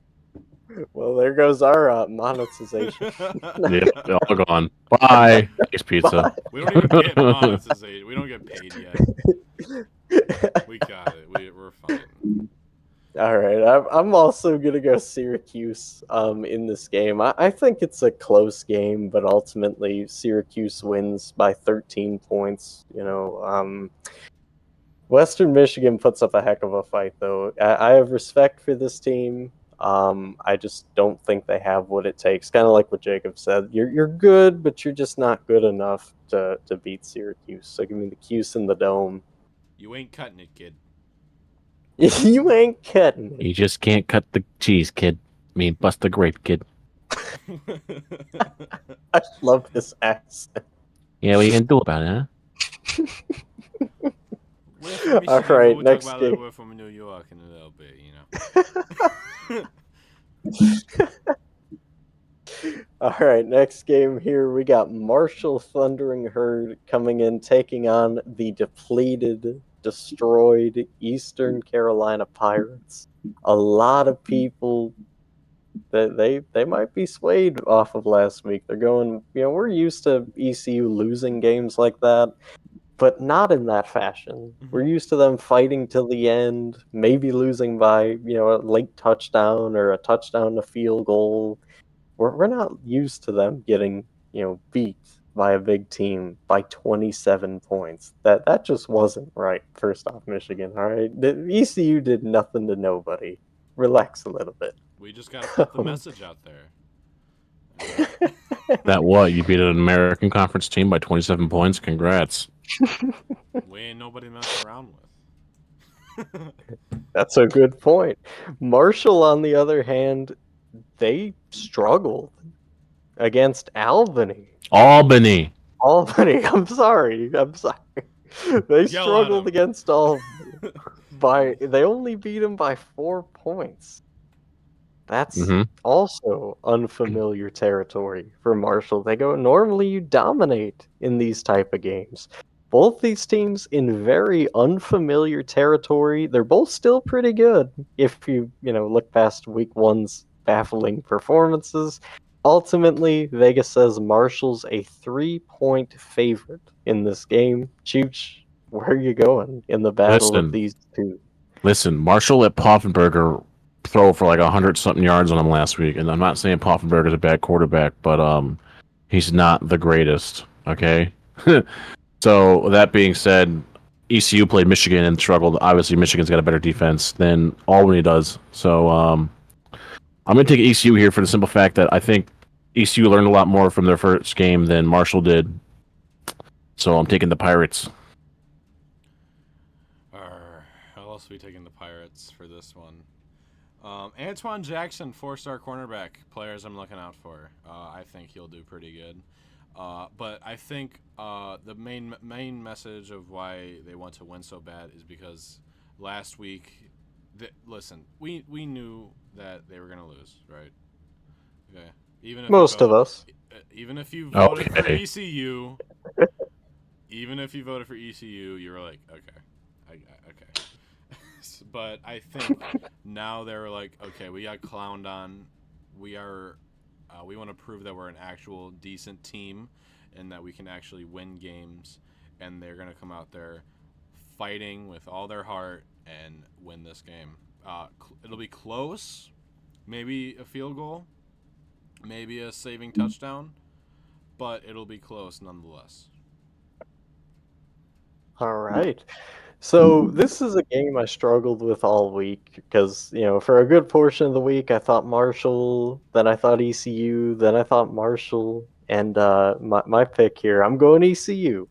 Well, there goes our monetization. Yep, they're all gone. Bye. Thanks, pizza. Bye. We don't even get monetization. We don't get paid yet. We got it. We're fine. All right, I'm also gonna go Syracuse in this game. I think it's a close game, but ultimately Syracuse wins by 13 points. Western Michigan puts up a heck of a fight, though. I have respect for this team. I just don't think they have what it takes. Kind of like what Jacob said. You're good, but you're just not good enough to beat Syracuse. So give me the Cuse in the dome. You ain't cutting it, kid. You ain't cutting it. You just can't cut the cheese, kid. Bust the grape, kid. I love this accent. Yeah, what are you gonna do about it, huh? All right, next game. We're from New York in a little bit, All right, next game here. We got Marshall Thundering Herd coming in, taking on the depleted, destroyed Eastern Carolina Pirates. A lot of people they might be swayed off of last week. They're going, we're used to ECU losing games like that, but not in that fashion. We're used to them fighting till the end, maybe losing by, a late touchdown or a touchdown to field goal. We're not used to them getting, beat by a big team by 27 points. That just wasn't right. First off, Michigan, all right? The ECU did nothing to nobody. Relax a little bit. We just gotta put the message out there. That what? You beat an American Conference team by 27 points? Congrats. We ain't nobody mess around with. That's a good point. Marshall, on the other hand, they struggled against Albany. Albany. I'm sorry. They struggled against Albany. They only beat them by 4 points. That's also unfamiliar territory for Marshall. They go, normally you dominate in these type of games. Both these teams in very unfamiliar territory. They're both still pretty good if you look past week 1's baffling performances. Ultimately, Vegas says Marshall's a 3-point favorite in this game. Chooch, where are you going in the battle of these two? Listen, Marshall let Poffenberger throw for like 100-something yards on him last week, and I'm not saying Poffenberger's a bad quarterback, but he's not the greatest. Okay. So that being said, ECU played Michigan and struggled. Obviously, Michigan's got a better defense than Albany does. So I'm going to take ECU here for the simple fact that I think ECU learned a lot more from their first game than Marshall did. So I'm taking the Pirates. How else are we taking the Pirates for this one? Antoine Jackson, 4-star cornerback, players I'm looking out for. I think he'll do pretty good. But I think the main message of why they want to win so bad is because last week, listen, we knew that they were going to lose, right? Okay. Even if most of us. Even if you voted for ECU, even if you voted for ECU, you were like, okay, okay. But I think now they're like, okay, we got clowned on. We want to prove that we're an actual decent team and that we can actually win games. And they're gonna come out there fighting with all their heart and win this game. It'll be close, maybe a field goal, maybe a saving touchdown, but it'll be close nonetheless. All right. So this is a game I struggled with all week because, for a good portion of the week, I thought Marshall, then I thought ECU, then I thought Marshall, and my pick here, I'm going ECU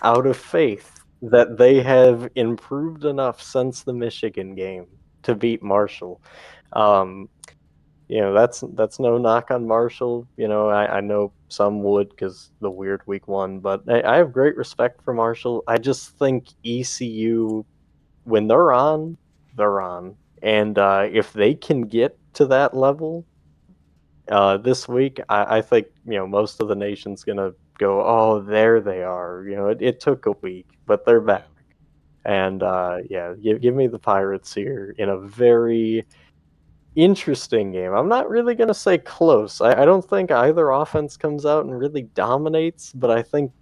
out of faith that they have improved enough since the Michigan game to beat Marshall. Um, that's no knock on Marshall. I know some would because the weird week one, but I have great respect for Marshall. I just think ECU, when they're on, they're on. And if they can get to that level this week, I think most of the nation's gonna go, oh, there they are. It took a week, but they're Yeah. back. And yeah, give me the Pirates here in a very interesting game. I'm not really going to say close. I don't think either offense comes out and really dominates, but I think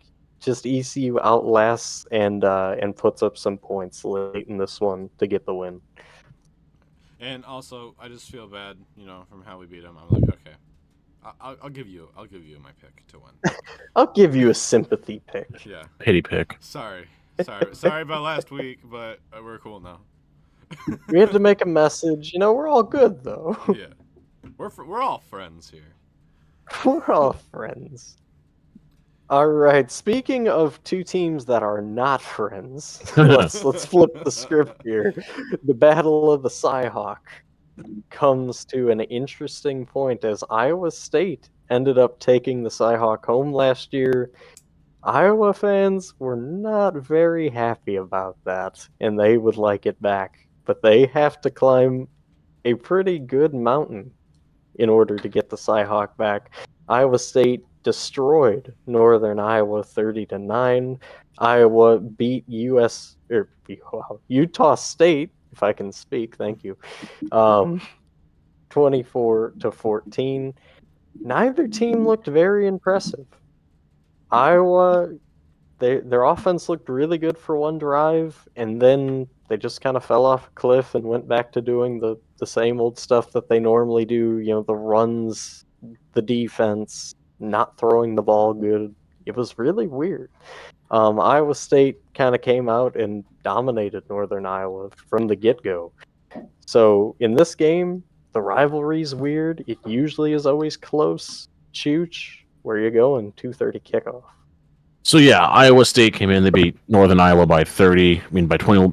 just ECU outlasts and puts up some points late in this one to get the win. And also, I just feel bad, from how we beat them. I'm like, okay, I'll give you my pick to win. I'll give you a sympathy pick. Yeah. Pity pick. Sorry about last week, but we're cool now. We had to make a message. We're all good though. Yeah, we're all friends here. We're all friends. All right. Speaking of two teams that are not friends, let's flip the script here. The Battle of the Cyhawk comes to an interesting point as Iowa State ended up taking the Cyhawk home last year. Iowa fans were not very happy about that, and they would like it back. But they have to climb a pretty good mountain in order to get the Cyhawk back. Iowa State destroyed Northern Iowa 30-9. Iowa beat Utah State, if I can speak, thank you, 24-14. Neither team looked very impressive. Iowa, their offense looked really good for one drive, and then they just kind of fell off a cliff and went back to doing the same old stuff that they normally do. The runs, the defense, not throwing the ball good. It was really weird. Iowa State kind of came out and dominated Northern Iowa from the get-go. So in this game, the rivalry's weird. It usually is always close. Chooch, where you going? 2:30 kickoff. So yeah, Iowa State came in. They beat Northern Iowa by 30. I mean, by 21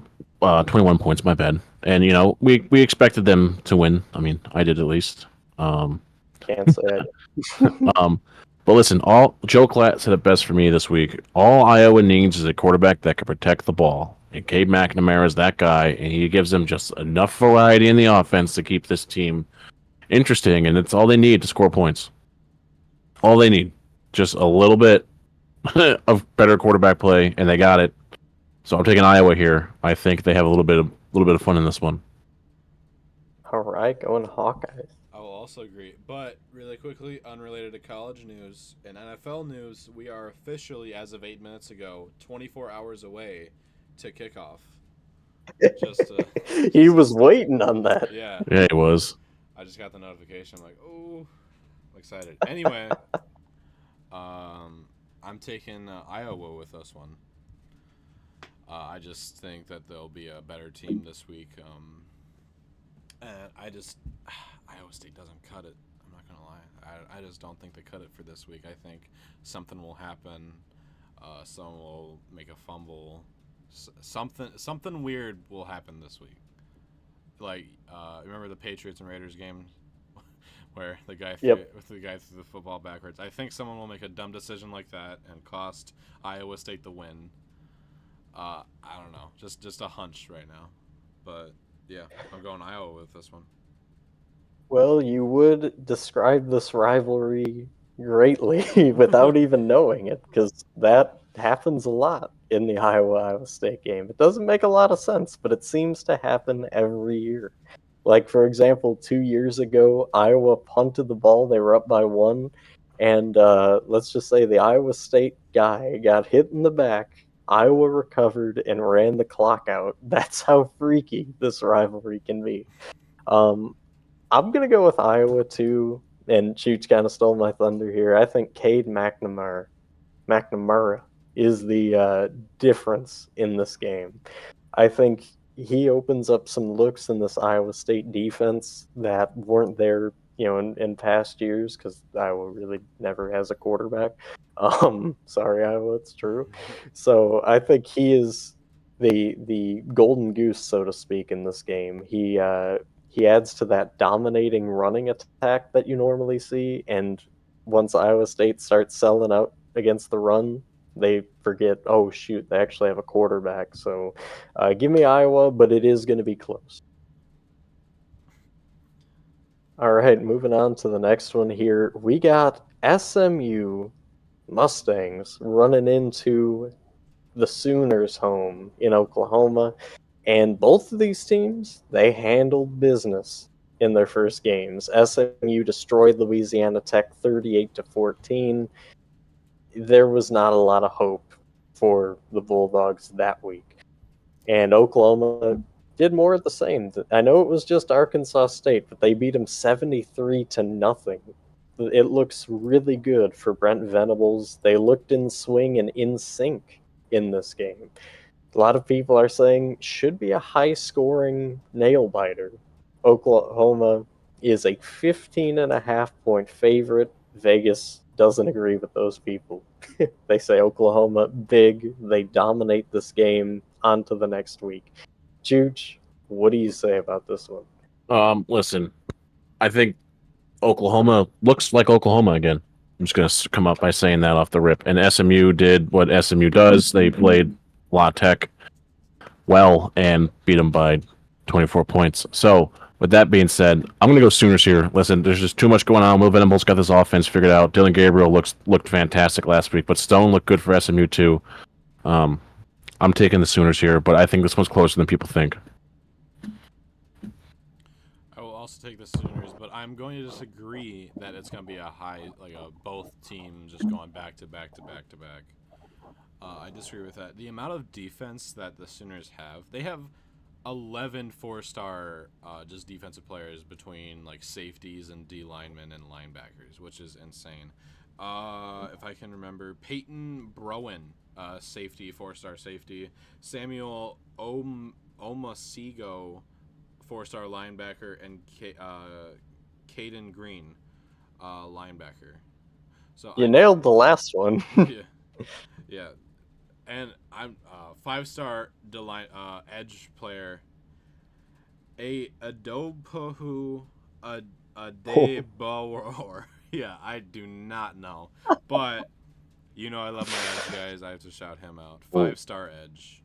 points. My bad. And we expected them to win. I mean, I did at least. Can't say I did. But listen, Joe Klatt said it best for me this week. All Iowa needs is a quarterback that can protect the ball. And Cade McNamara is that guy, and he gives them just enough variety in the offense to keep this team interesting, and it's all they need to score points. All they need, just a little bit of better quarterback play, and they got it. So I'm taking Iowa here. I think they have a little bit of fun in this one. All right, going Hawkeyes. I will also agree. But really quickly, unrelated to college news, in NFL news, we are officially, as of 8 minutes ago, 24 hours away to kickoff. He was waiting on that. Yeah. Yeah, it was. I just got the notification. I'm like, oh, I'm excited. Anyway, I'm taking Iowa with this one. I just think that they'll be a better team this week. And Iowa State doesn't cut it. I'm not going to lie. I just don't think they cut it for this week. I think something will happen. Someone will make a fumble. Something weird will happen this week. Like, remember the Patriots and Raiders game where the guy threw the football backwards? I think someone will make a dumb decision like that and cost Iowa State the win. I don't know. Just a hunch right now. But, yeah, I'm going Iowa with this one. Well, you would describe this rivalry greatly without even knowing it, because that happens a lot in the Iowa State game. It doesn't make a lot of sense, but it seems to happen every year. Like, for example, 2 years ago, Iowa punted the ball. They were up by one. And let's just say the Iowa State guy got hit in the back. Iowa recovered and ran the clock out. That's how freaky this rivalry can be. I'm going to go with Iowa, too. And Chooch kind of stole my thunder here. I think Cade McNamara is the difference in this game. I think he opens up some looks in this Iowa State defense that weren't there, in past years because Iowa really never has a quarterback. Sorry, Iowa, it's true. So I think he is the golden goose, so to speak, in this game. He adds to that dominating running attack that you normally see, and once Iowa State starts selling out against the run, they forget, oh shoot, they actually have a quarterback. So give me Iowa, but it is going to be close. All right, moving on to the next one here. We got SMU Mustangs running into the Sooners home in Oklahoma. And both of these teams, they handled business in their first games. SMU destroyed Louisiana Tech 38-14. There was not a lot of hope for the Bulldogs that week. And Oklahoma did more of the same. I know it was just Arkansas State, but they beat them 73-0. It looks really good for Brent Venables. They looked in swing and in sync in this game. A lot of people are saying should be a high-scoring nail-biter. Oklahoma is a 15.5-point favorite. Vegas doesn't agree with those people. They say Oklahoma big. They dominate this game. On to the next week. Chooch, what do you say about this one? Listen, I think Oklahoma looks like Oklahoma again. I'm just going to come up by saying that off the rip. And SMU did what SMU does. They played La Tech well and beat them by 24 points. So, with that being said, I'm going to go Sooners here. Listen, there's just too much going on. Will Venables got this offense figured out. Dylan Gabriel looked fantastic last week, but Stone looked good for SMU too. I'm taking the Sooners here, but I think this one's closer than people think. I will also take the Sooners, but I'm going to disagree that it's going to be a high, like a both teams just going back to back to back to back. I disagree with that. The amount of defense that the Sooners have, they have 11 four-star just defensive players between like safeties and D linemen and linebackers, which is insane. If I can remember, Peyton Browen, safety, four-star safety. Samuel Omasigo, four-star linebacker, and Caden Green, linebacker. So you nailed the last one. yeah. And I'm five-star edge player, Adopohu Adebawor. Yeah, I do not know, but I love my edge guys. I have to shout him out. 5-star edge.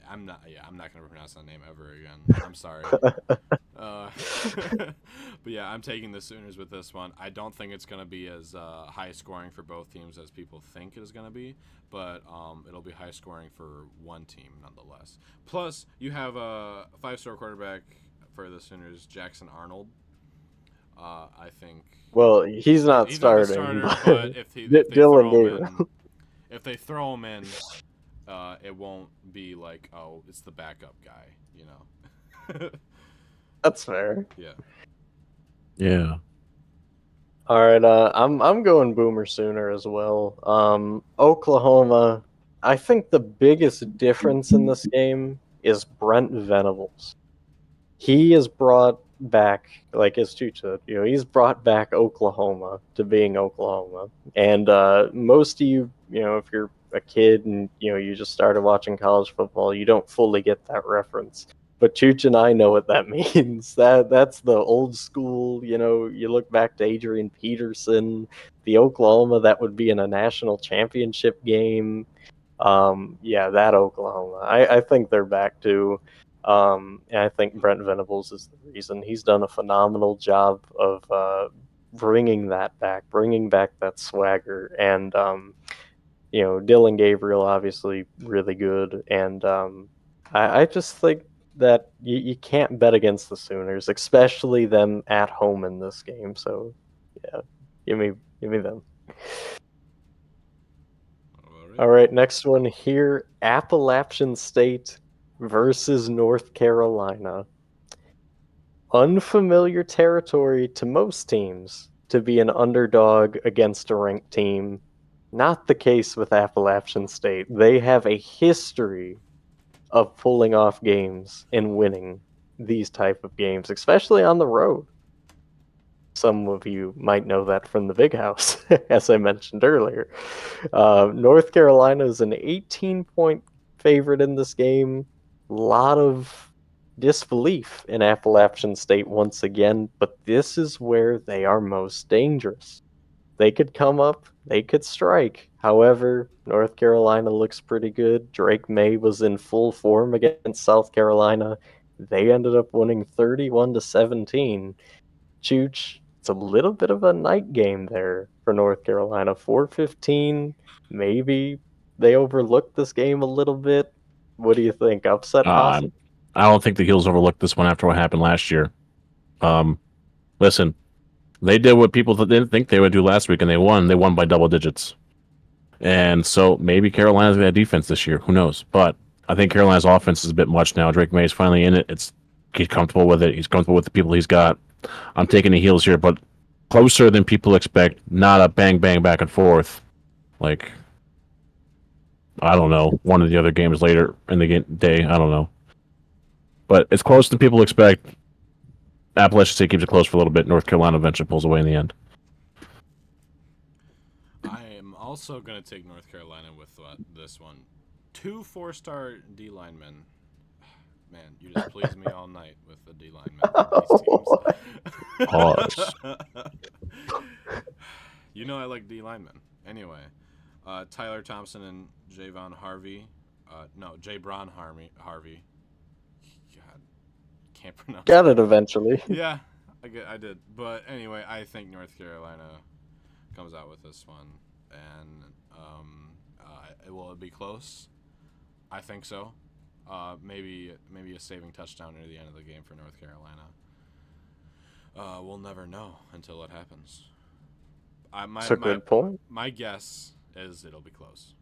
I'm not gonna pronounce that name ever again. I'm sorry. But yeah, I'm taking the Sooners with this one. I don't think it's gonna be as high scoring for both teams as people think it is gonna be, but it'll be high scoring for one team nonetheless. Plus, you have a 5-star quarterback for the Sooners, Jackson Arnold. I think. Well, he's not starting. Not the starter, but if they throw him in, it won't be like, oh, it's the backup guy, That's fair. Yeah. Yeah. All right, I'm going Boomer Sooner as well. Oklahoma, I think the biggest difference in this game is Brent Venables. He has brought back, like as Chooch said, he's brought back Oklahoma to being Oklahoma. And most of you, if you're a kid and you just started watching college football, you don't fully get that reference. But Chooch and I know what that means. That's the old school, you look back to Adrian Peterson, the Oklahoma that would be in a national championship game. That Oklahoma. I think they're back to. And I think Brent Venables is the reason. He's done a phenomenal job of bringing that back, bringing back that swagger. And, Dylan Gabriel obviously really good, and I just think that you can't bet against the Sooners, especially them at home in this game. So yeah, give me them. All right, next one here: Appalachian State versus North Carolina. Unfamiliar territory to most teams to be an underdog against a ranked team. Not the case with Appalachian State. They have a history of pulling off games and winning these type of games, especially on the road. Some of you might know that from the Big House, as I mentioned earlier. North Carolina is an 18-point favorite in this game. A lot of disbelief in Appalachian State once again, but this is where they are most dangerous. They could come up, they could strike. However, North Carolina looks pretty good. Drake May was in full form against South Carolina. They ended up winning 31-17. Chooch, it's a little bit of a night game there for North Carolina. 4:15, maybe they overlooked this game a little bit. What do you think? Upset I possible? don't think the Heels overlooked this one after what happened last year. Listen, they did what people didn't think they would do last week, and they won. They won by double digits. And so maybe Carolina's got a defense this year. Who knows? But I think Carolina's offense is a bit much now. Drake May is finally in it. He's comfortable with it. He's comfortable with the people he's got. I'm taking the Heels here, but closer than people expect. Not a bang bang back and forth. Like, I don't know, one of the other games later in the day. I don't know. But it's closer than people expect. Appalachian State keeps it close for a little bit. North Carolina eventually pulls away in the end. I am also going to take North Carolina with this one. 2 4-star D linemen. Man, you just please me all night with the D linemen for these teams. Pause. You know I like D linemen. Anyway, Tyler Thompson and Javon Harvey. Jabron Harvey. God, can't pronounce. Got it eventually. Yeah, I did. But anyway, I think North Carolina comes out with this one, and will it be close? I think so. Maybe a saving touchdown near the end of the game for North Carolina. We'll never know until it happens. That's a good point. My guess is it'll be close.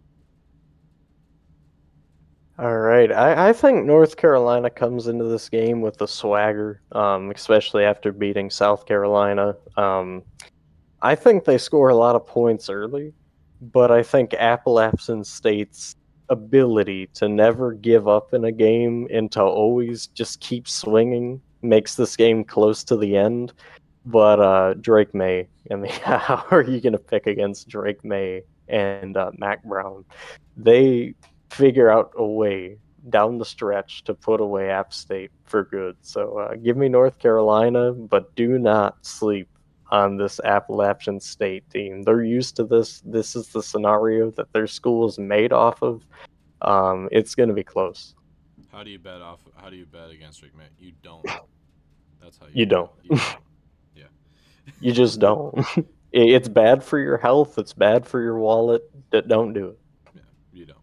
All right. I think North Carolina comes into this game with the swagger, especially after beating South Carolina. I think they score a lot of points early, but I think Appalachian State's ability to never give up in a game and to always just keep swinging makes this game close to the end. But Drake May, I mean, how are you going to pick against Drake May and Mac Brown? They figure out a way down the stretch to put away App State for good. So give me North Carolina, but do not sleep on this Appalachian State team. They're used to this. This is the scenario that their school is made off of. It's going to be close. How do you bet against Drake May? You don't. That's how you don't. You don't. Yeah. You just don't. It's bad for your health. It's bad for your wallet. Don't do it. Yeah, you don't.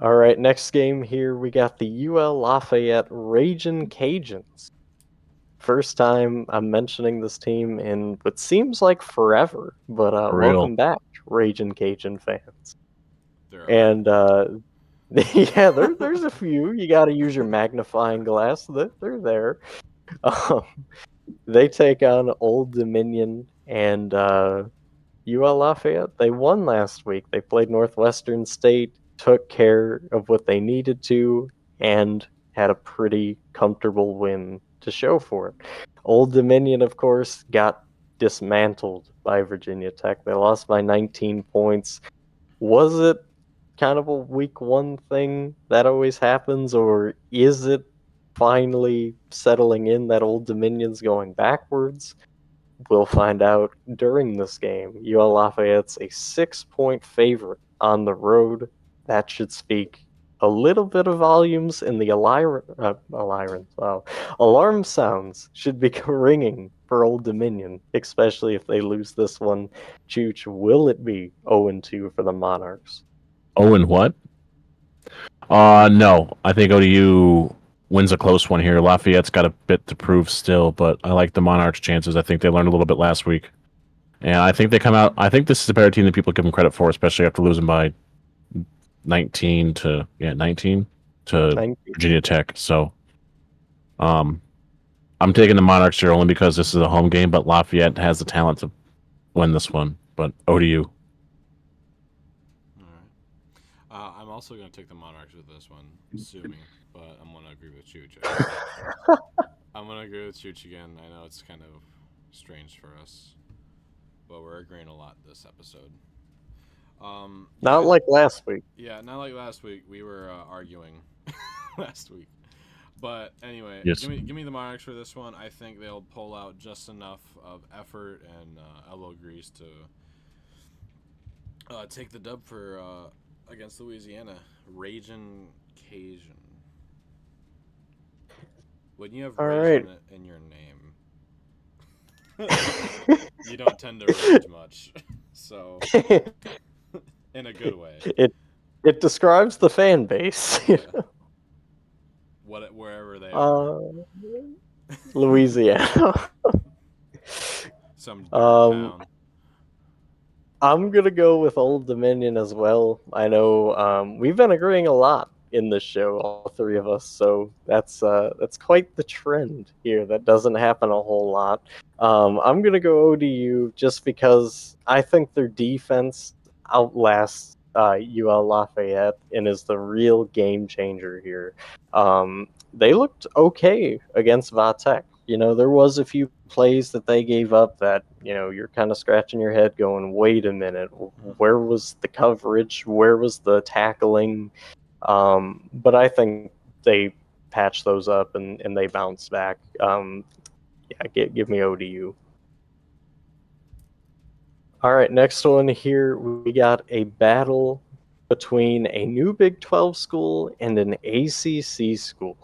All right, next game here, we got the UL Lafayette Ragin' Cajuns. First time I'm mentioning this team in what seems like forever, but welcome back, Ragin' Cajun fans. And yeah, there's a few. You got to use your magnifying glass. They're there. They take on Old Dominion and UL Lafayette. They won last week. They played Northwestern State, took care of what they needed to, and had a pretty comfortable win to show for it. Old Dominion, of course, got dismantled by Virginia Tech. They lost by 19 points. Was it kind of a week one thing that always happens, or is it finally settling in that Old Dominion's going backwards? We'll find out during this game. UL Lafayette's a 6-point favorite on the road. That should speak a little bit of volumes in the alarm sounds should be ringing for Old Dominion, especially if they lose this one. Chooch, will it be 0-2 for the Monarchs? Oh, and what? No. I think ODU wins a close one here. Lafayette's got a bit to prove still, but I like the Monarchs' chances. I think they learned a little bit last week. And I think they come out. I think this is a better team than people give them credit for, especially after losing by 19 to 19. Virginia Tech. So, I'm taking the Monarchs here only because this is a home game, but Lafayette has the talent to win this one. But ODU. All right. I'm also going to take the Monarchs with this one, assuming, but I'm going to agree with Chooch. I'm going to agree with Chooch again. I know it's kind of strange for us, but we're agreeing a lot this episode. Not like last week. Yeah, not like last week. We were arguing last week. But anyway, Yes. give me the Monarchs for this one. I think they'll pull out just enough of effort and elbow grease to take the dub for against Louisiana. Ragin' Cajun. When you have All Ragin' right. in your name, you don't tend to rage much. So, in a good way. It describes the fan base. Yeah. Wherever they are. Louisiana. Some dirt town. I'm gonna go with Old Dominion as well. I know we've been agreeing a lot in this show, all three of us, so that's quite the trend here. That doesn't happen a whole lot. I'm gonna go ODU just because I think their defense outlasts UL Lafayette and is the real game changer here. They looked okay against Vatek. You know, there was a few plays that they gave up that, you know, you're kind of scratching your head going, wait a minute, where was the coverage? Where was the tackling? But I think they patched those up and they bounced back. Give me ODU. All right, next one here, we got a battle between a new Big 12 school and an ACC school.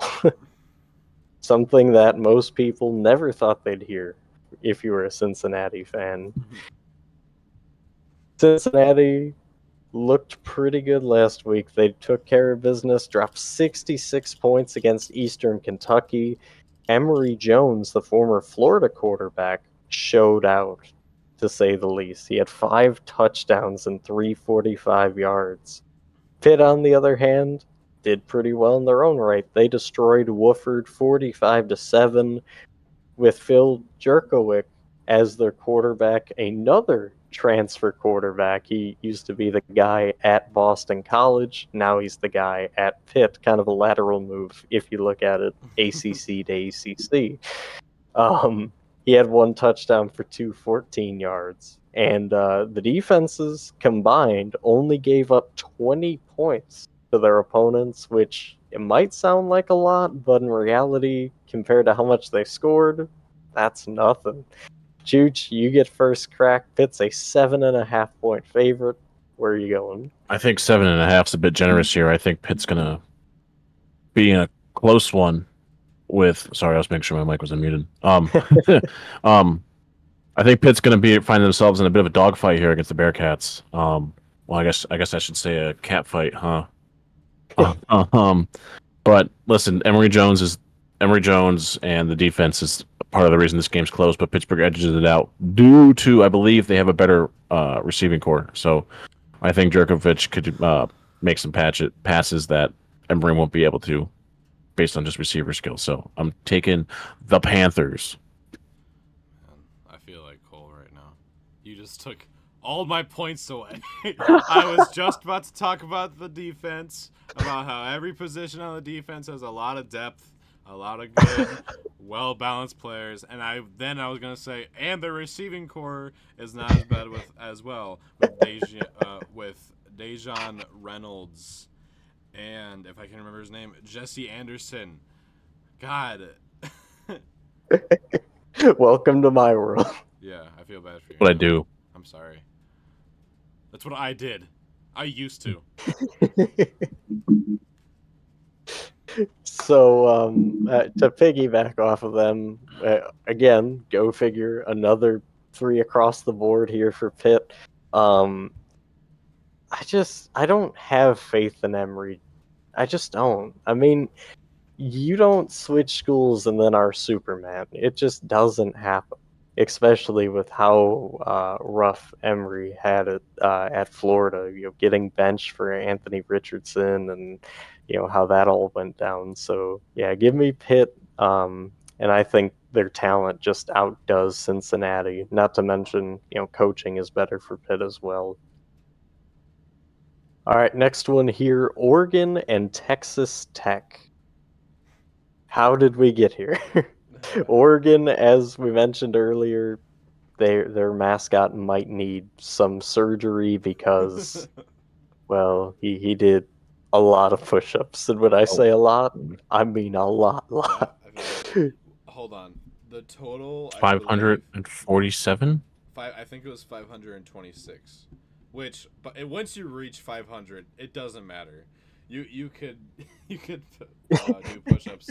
Something that most people never thought they'd hear if you were a Cincinnati fan. Cincinnati looked pretty good last week. They took care of business, dropped 66 points against Eastern Kentucky. Emory Jones, the former Florida quarterback, showed out, to say the least. He had 5 touchdowns and 345 yards. Pitt, on the other hand, did pretty well in their own right. They destroyed Wofford 45-7 with Phil Jerkowick as their quarterback, another transfer quarterback. He used to be the guy at Boston College. Now he's the guy at Pitt. Kind of a lateral move if you look at it, ACC to ACC. He had 1 touchdown for 214 yards. And the defenses combined only gave up 20 points to their opponents, which it might sound like a lot, but in reality, compared to how much they scored, that's nothing. Chooch, you get first crack. Pitt's a 7.5 point favorite. Where are you going? I think 7.5 is a bit generous here. I think Pitt's gonna be in a close one with. Sorry, I was making sure my mic was unmuted. I think Pitt's gonna find themselves in a bit of a dogfight here against the Bearcats. Well, I guess I should say a cat fight, huh? But listen, Emory Jones, and the defense is part of the reason this game's close. But Pittsburgh edges it out due to, I believe, they have a better receiving core. So I think Jerkovich could make some passes that Emory won't be able to, based on just receiver skills. So I'm taking the Panthers. Man, I feel like Cole right now. You just took all my points away. I was just about to talk about the defense, about how every position on the defense has a lot of depth, a lot of good, well-balanced players, and I was gonna say, and the receiving core is not as bad as well with Dejan Reynolds, and if I can remember his name, Jesse Anderson. God. Welcome to my world. Yeah, I feel bad for you. What I do. I'm sorry. That's what I did. I used to. So to piggyback off of them, again, go figure, another 3 across the board here for Pitt. Um, I don't have faith in Emery. I just don't. I mean, you don't switch schools and then are Superman. It just doesn't happen. Especially with how rough Emery had it at Florida, getting benched for Anthony Richardson, and how that all went down. So yeah, give me Pitt, and I think their talent just outdoes Cincinnati. Not to mention, coaching is better for Pitt as well. All right, next one here: Oregon and Texas Tech. How did we get here? Oregon, as we mentioned earlier, their mascot might need some surgery because, well, he did a lot of push-ups, and when I say a lot, I mean a lot, Yeah, lot. I think hold on. The total, I believe, 547. I think it was 526. Which, but once you reach 500, it doesn't matter. You could you could do push-ups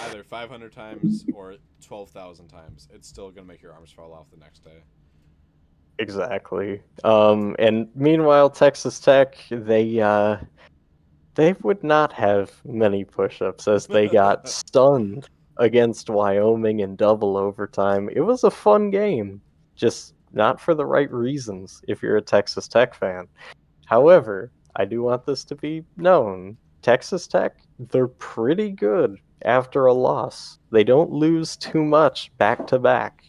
either 500 times or 12,000 times. It's still gonna make your arms fall off the next day. Exactly. And meanwhile, Texas Tech, they would not have many push-ups as they got stunned against Wyoming in double overtime. It was a fun game, just not for the right reasons if you're a Texas Tech fan. However, I do want this to be known. Texas Tech, they're pretty good after a loss. They don't lose too much back to back.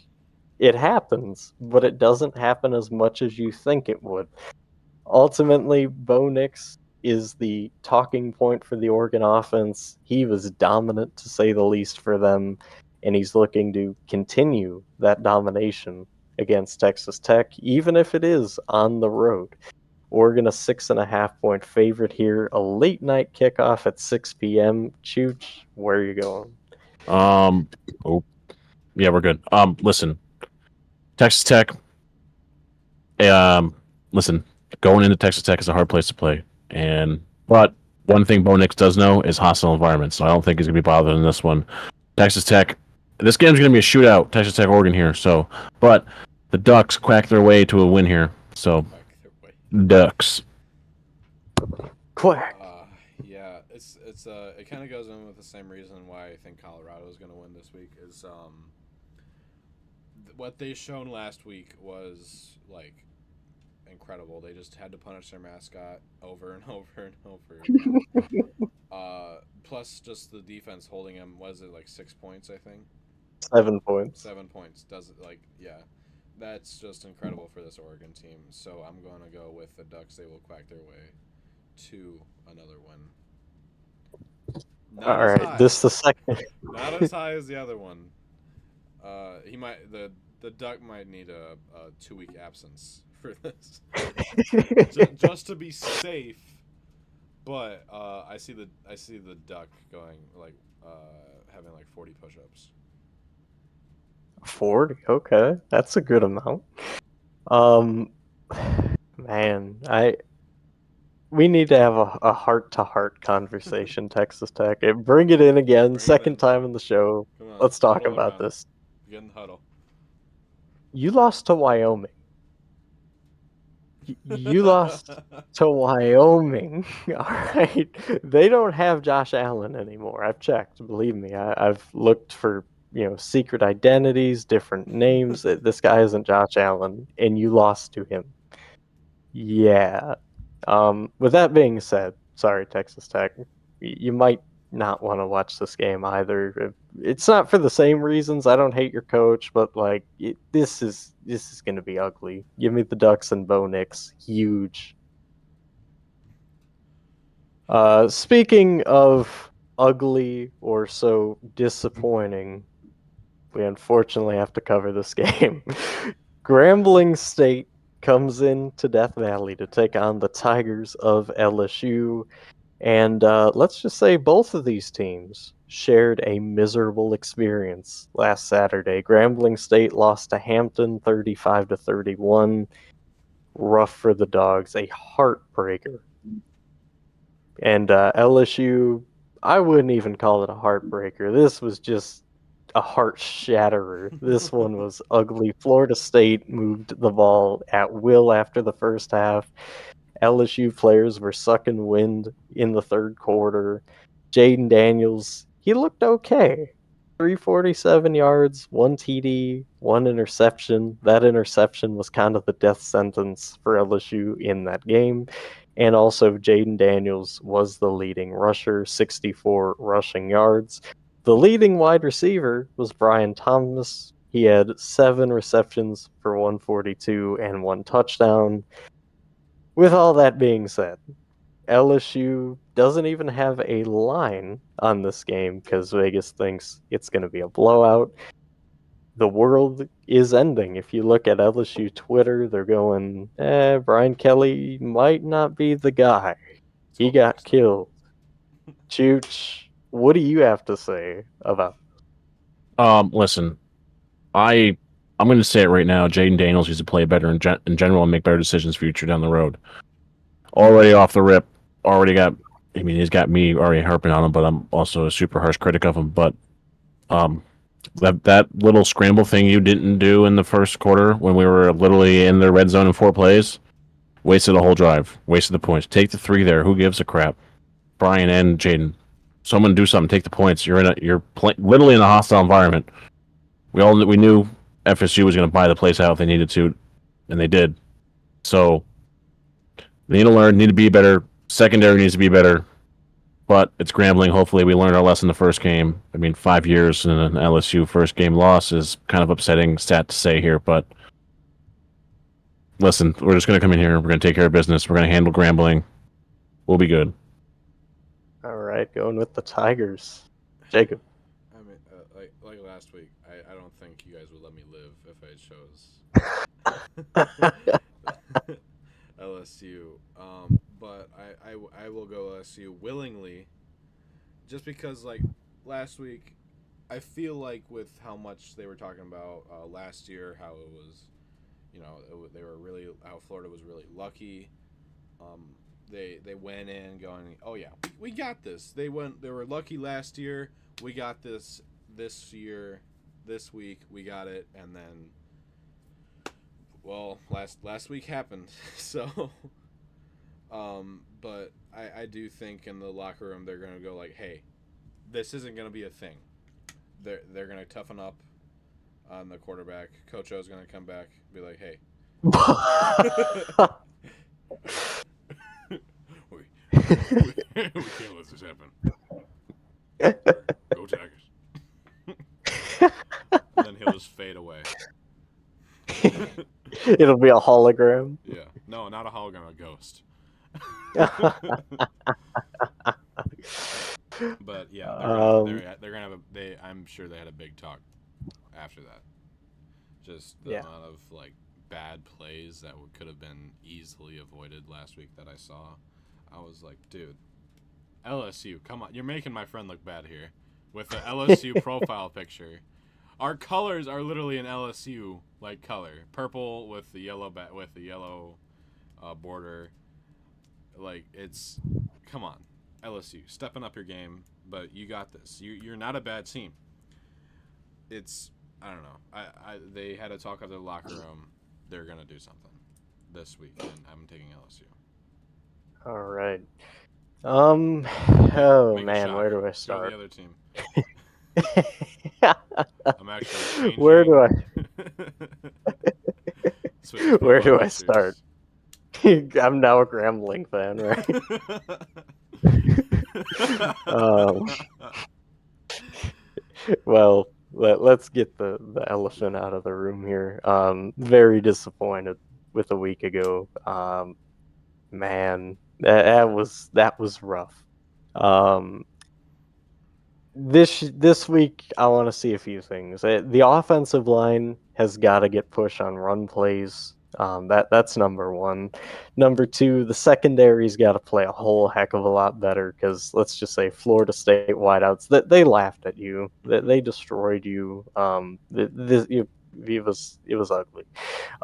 It happens, but it doesn't happen as much as you think it would. Ultimately, Bo Nix is the talking point for the Oregon offense. He was dominant, to say the least, for them, and he's looking to continue that domination against Texas Tech, even if it is on the road. Oregon a 6.5 point favorite here. A late night kickoff at 6 p.m. Chooch, where are you going? Oh, yeah, we're good. Listen, Texas Tech. Listen, going into Texas Tech is a hard place to play, but one thing Bo Nix does know is hostile environments. So I don't think he's gonna be bothered in this one. Texas Tech. This game's gonna be a shootout. Texas Tech, Oregon here. So, but the Ducks quack their way to a win here. So, Ducks. Quack. Yeah, it kind of goes in with the same reason why I think Colorado is going to win this week is what they shown last week was like incredible. They just had to punish their mascot over and over and over again. Plus just the defense holding him, was it like 6 points, I think? 7 points. 7 points. Does it yeah. That's just incredible for this Oregon team. So I'm going to go with the Ducks. They will quack their way to another win. Not All right, high. this is the second. Not as high as the other one. He might the Duck might need a 2-week absence for this, just to be safe. But I see the Duck going like having like 40 push-ups. 40. Okay, that's a good amount. Um, man, we need to have a heart-to-heart conversation. Texas Tech, bring it in again. Bring it Second in. time in the show. Come on, Let's talk huddle about around. this. Get in the huddle. You lost to Wyoming. You lost to Wyoming. All right. They don't have Josh Allen anymore. I've checked. Believe me. I've looked for, secret identities, different names. This guy isn't Josh Allen, and you lost to him. Yeah. With that being said, sorry, Texas Tech. You might not want to watch this game either. It's not for the same reasons. I don't hate your coach, but like this is going to be ugly. Give me the Ducks and Bo Nix. Huge. Speaking of ugly or so disappointing, we unfortunately have to cover this game. Grambling State comes into Death Valley to take on the Tigers of LSU. And let's just say both of these teams shared a miserable experience last Saturday. Grambling State lost to Hampton 35-31. Rough for the Dogs, a heartbreaker. And LSU, I wouldn't even call it a heartbreaker. This was just a heart shatterer. This one was ugly. Florida State moved the ball at will after the first half. LSU players were sucking wind in the third quarter. Jaden Daniels, he looked okay. 347 yards, one TD, one interception. That interception was kind of the death sentence for LSU in that game. And also, Jaden Daniels was the leading rusher, 64 rushing yards. The leading wide receiver was Brian Thomas. He had 7 receptions for 142 and 1 touchdown. With all that being said, LSU doesn't even have a line on this game because Vegas thinks it's going to be a blowout. The world is ending. If you look at LSU Twitter, they're going, Brian Kelly might not be the guy. He got killed. Chooch, what do you have to say about Listen, I'm going to say it right now. Jaden Daniels needs to play better in general and make better decisions future down the road. Already off the rip, he's got me already harping on him, but I'm also a super harsh critic of him. But that little scramble thing you didn't do in the first quarter when we were literally in the red zone in 4 plays, wasted a whole drive, wasted the points. Take the 3 there. Who gives a crap? Brian and Jaden, someone do something. Take the points. You're literally in a hostile environment. We knew FSU was going to buy the place out if they needed to, and they did. So they need to learn, need to be better. Secondary needs to be better, but it's Grambling. Hopefully, we learned our lesson the first game. I mean, 5 years in an LSU first game loss is kind of upsetting stat to say here, but listen, we're just going to come in here. We're going to take care of business. We're going to handle Grambling. We'll be good. All right, going with the Tigers. Jacob. I mean, like last week, I don't think you guys would let me live if I chose LSU. But I will go LSU willingly, just because like last week, I feel like with how much they were talking about last year, how it was, they were really how Florida was really lucky. They went in going, oh yeah, we got this. They were lucky last year. We got this year, this week we got it, and then, well, last week happened. So, but I do think in the locker room they're gonna go like, hey, this isn't gonna be a thing. They're gonna toughen up on the quarterback. Coach O's gonna come back, be like, hey. we can't let this happen. Go Tigers. And then he'll just fade away. It'll be a hologram. Yeah. No, not a hologram, a ghost. But yeah, they're gonna have I'm sure they had a big talk after that. Just the amount of like bad plays that could have been easily avoided last week that I saw. I was like, dude, LSU, come on. You're making my friend look bad here with the LSU profile picture. Our colors are literally an LSU like color, purple with the yellow border. Like, it's, come on, LSU, stepping up your game, but you got this. You're not a bad team. It's, I don't know. They had a talk of the locker room. They're gonna do something this week, and I'm taking LSU. All right. Oh Make man, where do I start? Go the other team. I'm actually changing. Where do Where do I start? I'm now a Grambling fan, right? Well, let's get the elephant out of the room here. Very disappointed with a week ago. Man, that was rough. This week, I want to see a few things. The offensive line has got to get pushed on run plays. That's number one. Number two, the secondary's got to play a whole heck of a lot better because let's just say Florida State wideouts they laughed at you. They destroyed you. It was ugly.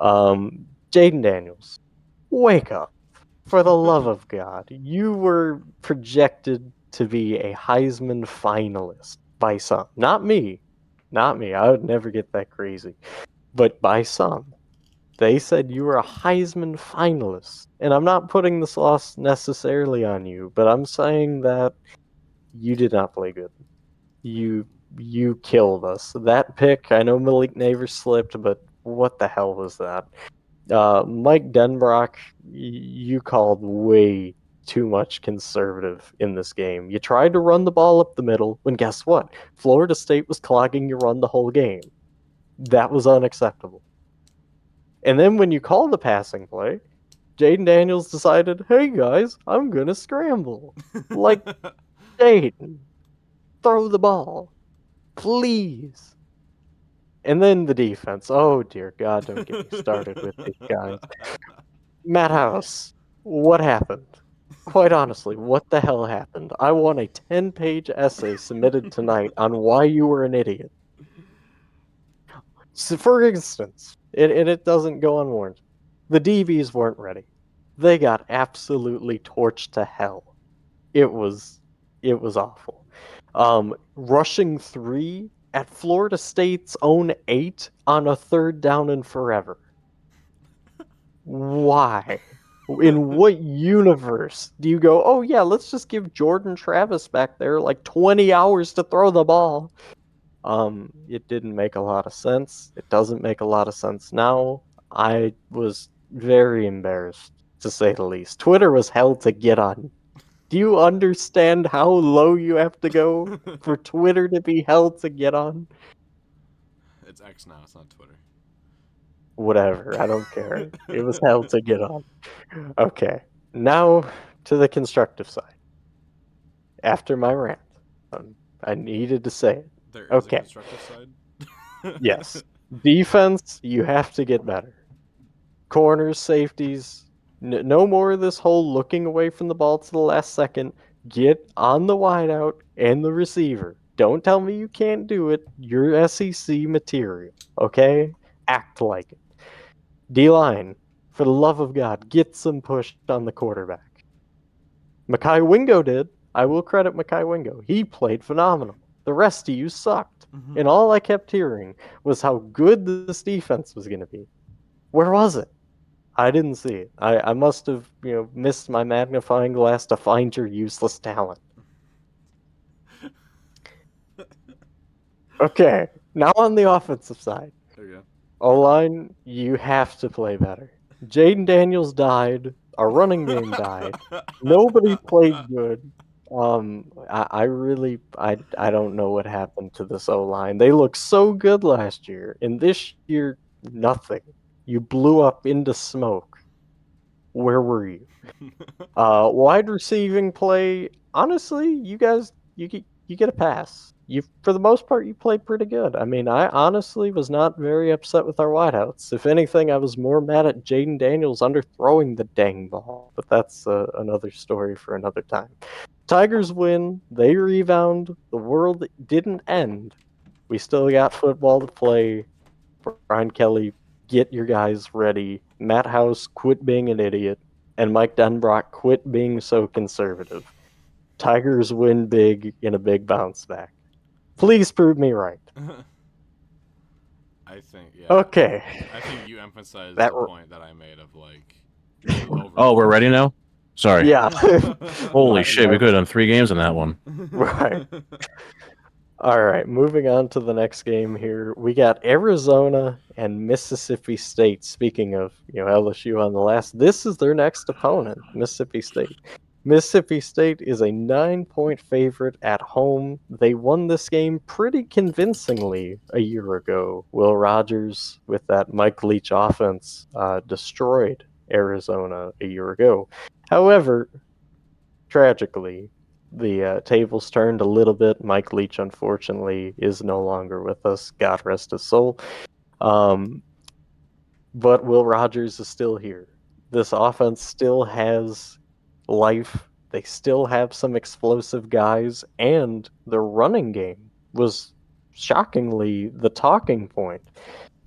Jaden Daniels, wake up. For the love of God, you were projected to be a Heisman finalist by some. Not me. Not me. I would never get that crazy. But by some. They said you were a Heisman finalist. And I'm not putting this loss necessarily on you, but I'm saying that you did not play good. You you killed us. That pick, I know Malik Neighbors slipped, but what the hell was that? Mike Denbrock, you called way too much conservative in this game. You tried to run the ball up the middle, when guess what? Florida State was clogging your run the whole game. That was unacceptable. And then when you call the passing play, Jaden Daniels decided, hey guys, I'm gonna scramble. Like, Jaden, throw the ball. Please. And then the defense. Oh dear God, don't get me started with these guys. Matt House, what happened? Quite honestly, what the hell happened? I want a 10-page essay submitted tonight on why you were an idiot. So for instance, and it doesn't go unwarranted, the DBs weren't ready. They got absolutely torched to hell. It was awful. Rushing 3 at Florida State's own 8 on a 3rd down and forever. Why? In what universe do you go, oh yeah, let's just give Jordan Travis back there like 20 hours to throw the ball? It didn't make a lot of sense. It doesn't make a lot of sense now. I was very embarrassed, to say the least. Twitter was hell to get on. Do you understand how low you have to go for Twitter to be hell to get on? It's X now. It's not Twitter. Whatever, I don't care. It was hell to get on. Okay, now to the constructive side. After my rant, I needed to say it. There is Okay. a constructive side. Yes. Defense, you have to get better. Corners, safeties, no more of this whole looking away from the ball to the last second. Get on the wideout and the receiver. Don't tell me you can't do it. You're SEC material, okay? Act like it. D-line, for the love of God, get some push on the quarterback. Mekhi Wingo did. I will credit Mekhi Wingo. He played phenomenal. The rest of you sucked. And all I kept hearing was how good this defense was going to be. Where was it? I didn't see it. I must have, missed my magnifying glass to find your useless talent. Okay, now on the offensive side. There you go. O-line, you have to play better. Jaden Daniels died. Our running game died. Nobody played good. I don't know what happened to this O-line. They looked so good last year, and this year, nothing. You blew up into smoke. Where were you? Wide receiving play, honestly, you guys, you get a pass. For the most part, you played pretty good. I mean, I honestly was not very upset with our wideouts. If anything, I was more mad at Jaden Daniels underthrowing the dang ball. But that's another story for another time. Tigers win. They rebound. The world didn't end. We still got football to play. Brian Kelly, get your guys ready. Matt House, quit being an idiot. And Mike Denbrock, quit being so conservative. Tigers win big in a big bounce back. Please prove me right. I think, yeah. Okay. I think you emphasized That the point that I made of Oh, we're ready now? Sorry. Yeah. Holy shit, we could have done 3 games in that one. Right. All right, moving on to the next game here. We got Arizona and Mississippi State. Speaking of, LSU on the last, this is their next opponent, Mississippi State. Mississippi State is a 9-point favorite at home. They won this game pretty convincingly a year ago. Will Rogers, with that Mike Leach offense, destroyed Arizona a year ago. However, tragically, the tables turned a little bit. Mike Leach, unfortunately, is no longer with us. God rest his soul. But Will Rogers is still here. This offense still has life. They still have some explosive guys, and the running game was shockingly the talking point.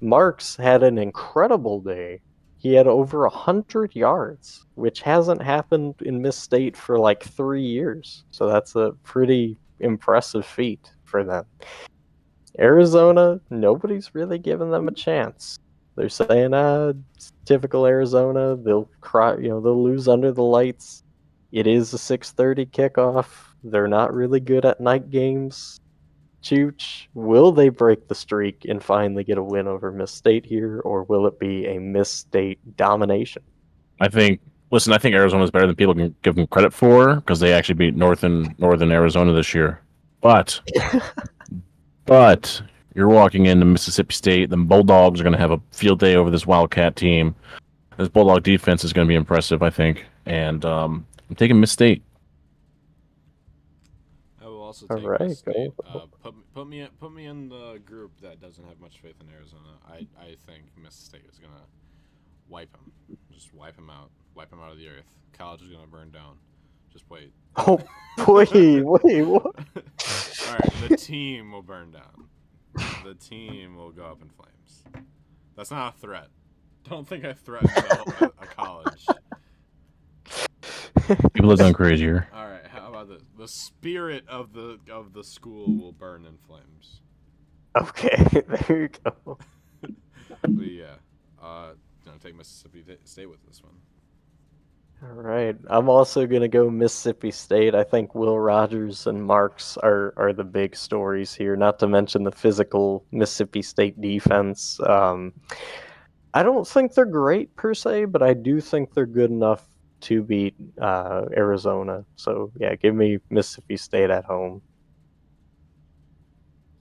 Marks had an incredible day. He had over 100 yards, which hasn't happened in Miss State for like 3 years. So that's a pretty impressive feat for them. Arizona, nobody's really giving them a chance. They're saying, it's typical Arizona. They'll cry, they'll lose under the lights. It is a 6:30 kickoff. They're not really good at night games. Chooch, will they break the streak and finally get a win over Miss State here, or will it be a Miss State domination? I think Arizona's better than people can give them credit for because they actually beat Northern Arizona this year. But you're walking into Mississippi State. The Bulldogs are going to have a field day over this Wildcat team. This Bulldog defense is going to be impressive, I think. And I'm taking Miss State. I will also take Miss State. Put me in the group that doesn't have much faith in Arizona. I think Miss State is going to wipe them. Just wipe them out. Wipe them out of the earth. College is going to burn down. Just wait. Oh, wait, what? All right, the team will burn down. The team will go up in flames. That's not a threat. Don't think I threatened a college. People have done crazier. All right, how about this? The spirit of the school will burn in flames. Okay, there you go. But yeah, take Mississippi State with this one. All right, I'm also gonna go Mississippi State. I think Will Rogers and Marks are the big stories here. Not to mention the physical Mississippi State defense. I don't think they're great per se, but I do think they're good enough to beat Arizona. So yeah, give me Mississippi State at home.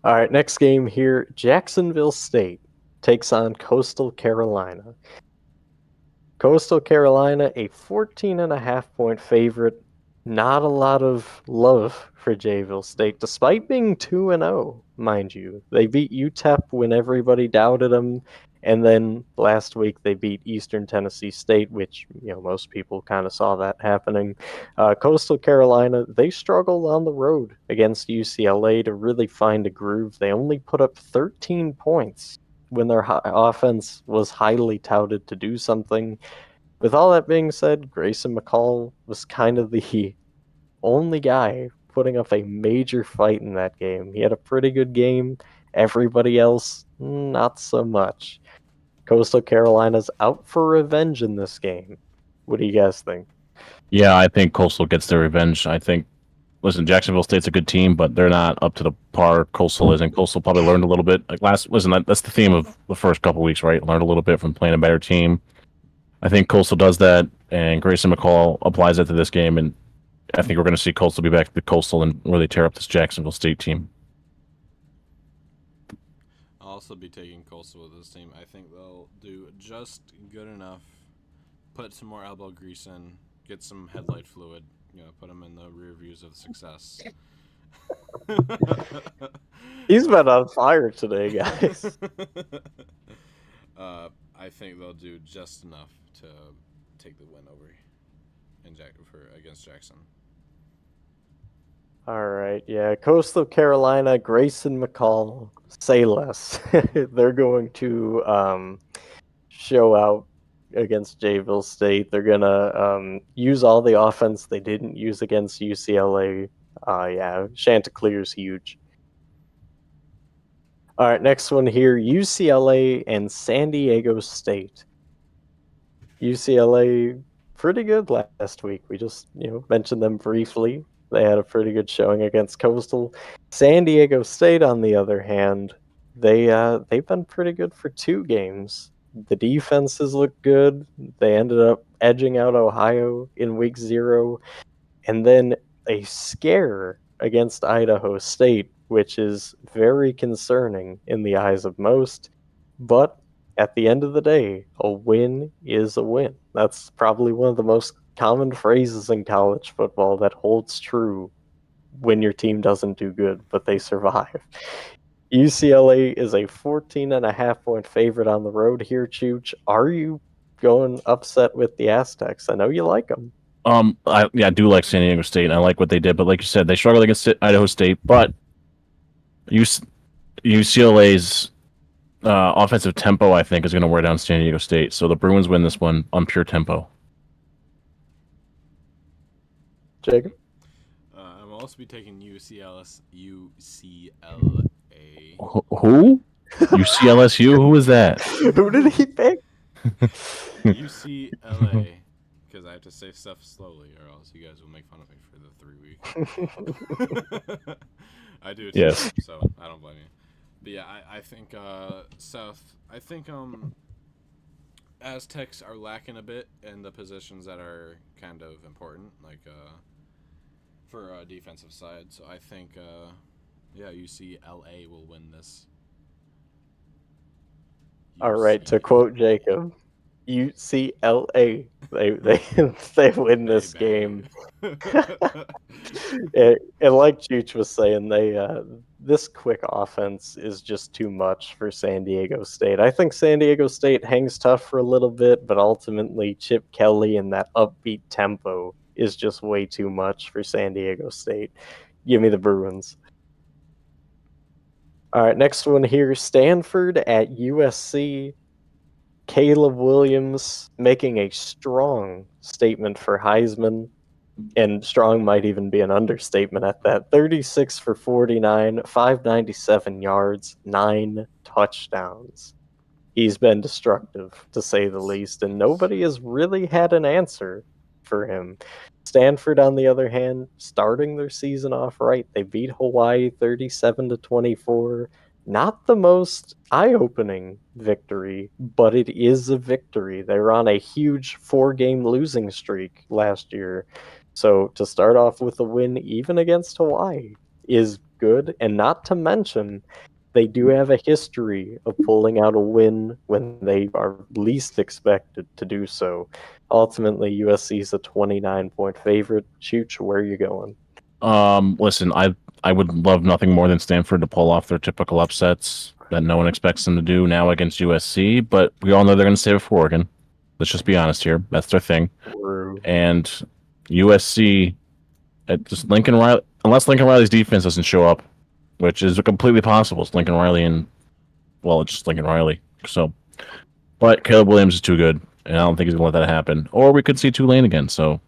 All right, next game here. Jacksonville State takes on Coastal Carolina. Coastal Carolina, a 14.5-point favorite. Not a lot of love for Jayville State, despite being 2-0, mind you. They beat UTEP when everybody doubted them, and then last week they beat Eastern Tennessee State, which most people kind of saw that happening. Coastal Carolina, they struggled on the road against UCLA to really find a groove. They only put up 13 points when their offense was highly touted to do something. With all that being said, Grayson McCall was kind of the only guy putting up a major fight in that game. He had a pretty good game. Everybody else, not so much. Coastal Carolina's out for revenge in this game. What do you guys think? Yeah, I think Coastal gets their revenge. I think, Jacksonville State's a good team, but they're not up to the par Coastal is, and Coastal probably learned a little bit. That's the theme of the first couple weeks, right? Learned a little bit from playing a better team. I think Coastal does that, and Grayson McCall applies that to this game, and I think we're going to see Coastal be back to Coastal and really tear up this Jacksonville State team. I'll also be taking Coastal with this team. I think they'll do just good enough. Put some more elbow grease in, get some headlight fluid, put them in the rear views of success. He's been on fire today, guys. I think they'll do just enough to take the win over against Jackson. All right, yeah. Coastal Carolina, Grayson McCall, say less. They're going to show out against Jayville State. They're going to use all the offense they didn't use against UCLA. Yeah, Chanticleer's huge. All right, next one here, UCLA and San Diego State. UCLA, pretty good last week. We just mentioned them briefly. They had a pretty good showing against Coastal. San Diego State, on the other hand, they've been pretty good for 2 games. The defenses look good. They ended up edging out Ohio in week 0, and then a scare against Idaho State, which is very concerning in the eyes of most. But at the end of the day, a win is a win. That's probably one of the most common phrases in college football that holds true when your team doesn't do good, but they survive. UCLA is a 14.5-point favorite on the road here, Chooch. Are you going upset with the Aztecs? I know you like them. I do like San Diego State, and I like what they did, but like you said, they struggled against Idaho State, but UCLA's offensive tempo, I think, is going to wear down San Diego State. So the Bruins win this one on pure tempo. Jacob? I will also be taking UCLA. Who? UCLSU? Who is that? Who did he pick? UCLA. Because I have to say stuff slowly, or else you guys will make fun of me for the 3 week. I do it too, Yes. so I don't blame you. But yeah, I think South. I think Aztecs are lacking a bit in the positions that are kind of important, like for defensive side. So I think UCLA will win this. All right, to quote Jacob, UCLA, they win this game. And like Cheech was saying, this quick offense is just too much for San Diego State. I think San Diego State hangs tough for a little bit, but ultimately Chip Kelly and that upbeat tempo is just way too much for San Diego State. Give me the Bruins. All right, next one here, Stanford at USC. Caleb Williams making a strong statement for Heisman, and strong might even be an understatement at that. 36 for 49, 597 yards, 9 touchdowns. He's been destructive, to say the least, and nobody has really had an answer for him. Stanford, on the other hand, starting their season off right. They beat Hawaii 37-24. Not the most eye-opening victory, but it is a victory. They were on a huge 4-game losing streak last year. So to start off with a win, even against Hawaii, is good. And not to mention, they do have a history of pulling out a win when they are least expected to do so. Ultimately, USC is a 29-point favorite. Chooch, where are you going? Listen, I would love nothing more than Stanford to pull off their typical upsets that no one expects them to do now against USC, but we all know they're going to save it for Oregon. Let's just be honest here. That's their thing. And USC, just Lincoln Riley, unless Lincoln Riley's defense doesn't show up, which is completely possible. It's Lincoln Riley and, well, it's just Lincoln Riley. So, but Caleb Williams is too good, and I don't think he's going to let that happen. Or we could see Tulane again. So,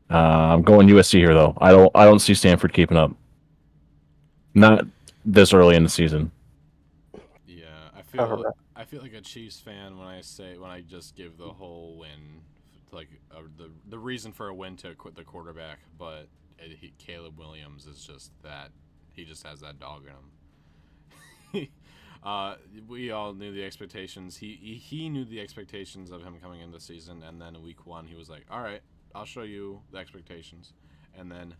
I'm going USC here, though. I don't see Stanford keeping up. Not this early in the season. Yeah, I feel like a Chiefs fan when I just give the whole win, like the reason for a win to quit the quarterback, but Caleb Williams is just that. He just has that dog in him. We all knew the expectations. He knew the expectations of him coming into the season, and then in week 1 he was like, "All right, I'll show you the expectations," and then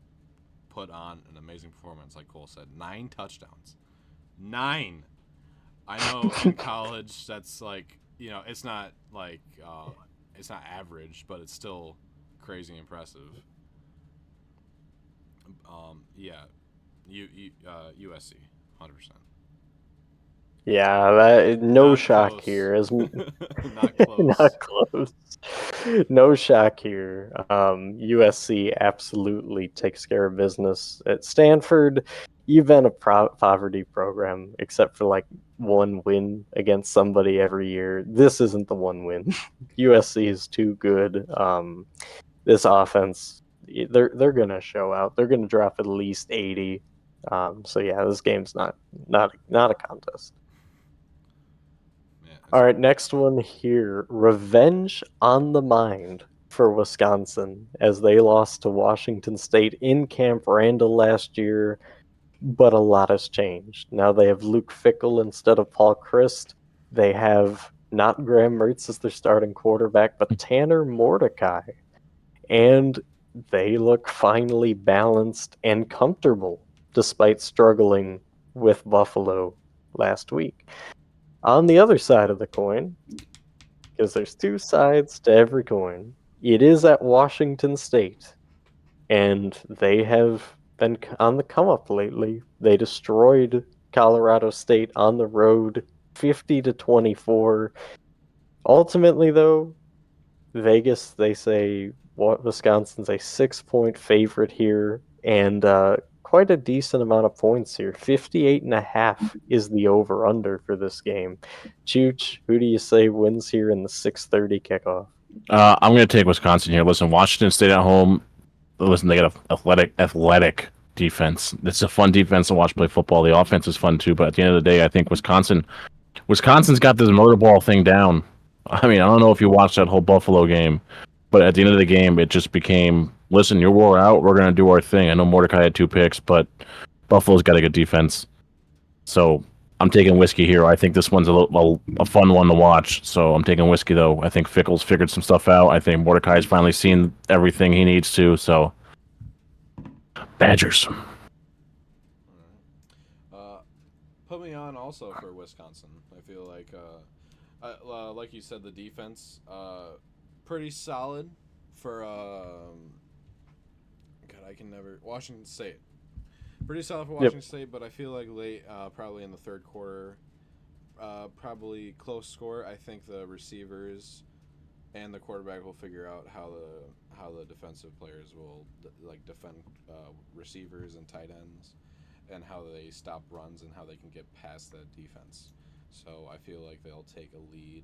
put on an amazing performance. Like Cole said, 9 touchdowns, 9. I know in college that's like, it's not like it's not average, but it's still crazy impressive. Yeah. USC, 100%. Yeah, no Not shock close. here. Not close. Not close. No shock here. USC absolutely takes care of business. At Stanford, you've been a poverty program, except for like one win against somebody every year. This isn't the one win. USC is too good. This offense, they're gonna show out. They're gonna drop at least 80. So yeah, this game's not a contest. Yeah, All right, next one here. Revenge on the mind for Wisconsin as they lost to Washington State in Camp Randall last year, but a lot has changed. Now they have Luke Fickell instead of Paul Christ. They have not Graham Mertz as their starting quarterback, but Tanner Mordecai. And they look finally balanced and comfortable despite struggling with Buffalo last week. On the other side of the coin, because there's 2 sides to every coin, it is at Washington State, and they have been on the come up lately. They destroyed Colorado State on the road, 50-24. Ultimately, though, Vegas, they say Wisconsin's a 6-point favorite here, and quite a decent amount of points here. 58.5 is the over-under for this game. Chooch, who do you say wins here in the 6:30 kickoff? I'm going to take Wisconsin here. Listen, Washington State at home. Listen, they got an athletic defense. It's a fun defense to watch play football. The offense is fun too, but at the end of the day, I think Wisconsin's got this murder ball thing down. I mean, I don't know if you watched that whole Buffalo game, but at the end of the game, it just became, listen, you wore out. We're going to do our thing. I know Mordecai had 2 picks, but Buffalo's got a good defense. So I'm taking Whiskey here. I think this one's a fun one to watch. So I'm taking Whiskey, though. I think Fickle's figured some stuff out. I think Mordecai's finally seen everything he needs to. So Badgers. Put me on also for Wisconsin. I feel like, like you said, the defense pretty solid for God, I can never Washington State. Pretty solid for Washington State, but I feel like late, probably in the third quarter, probably close score. I think the receivers and the quarterback will figure out how the defensive players will defend receivers and tight ends, and how they stop runs and how they can get past that defense. So I feel like they'll take a lead,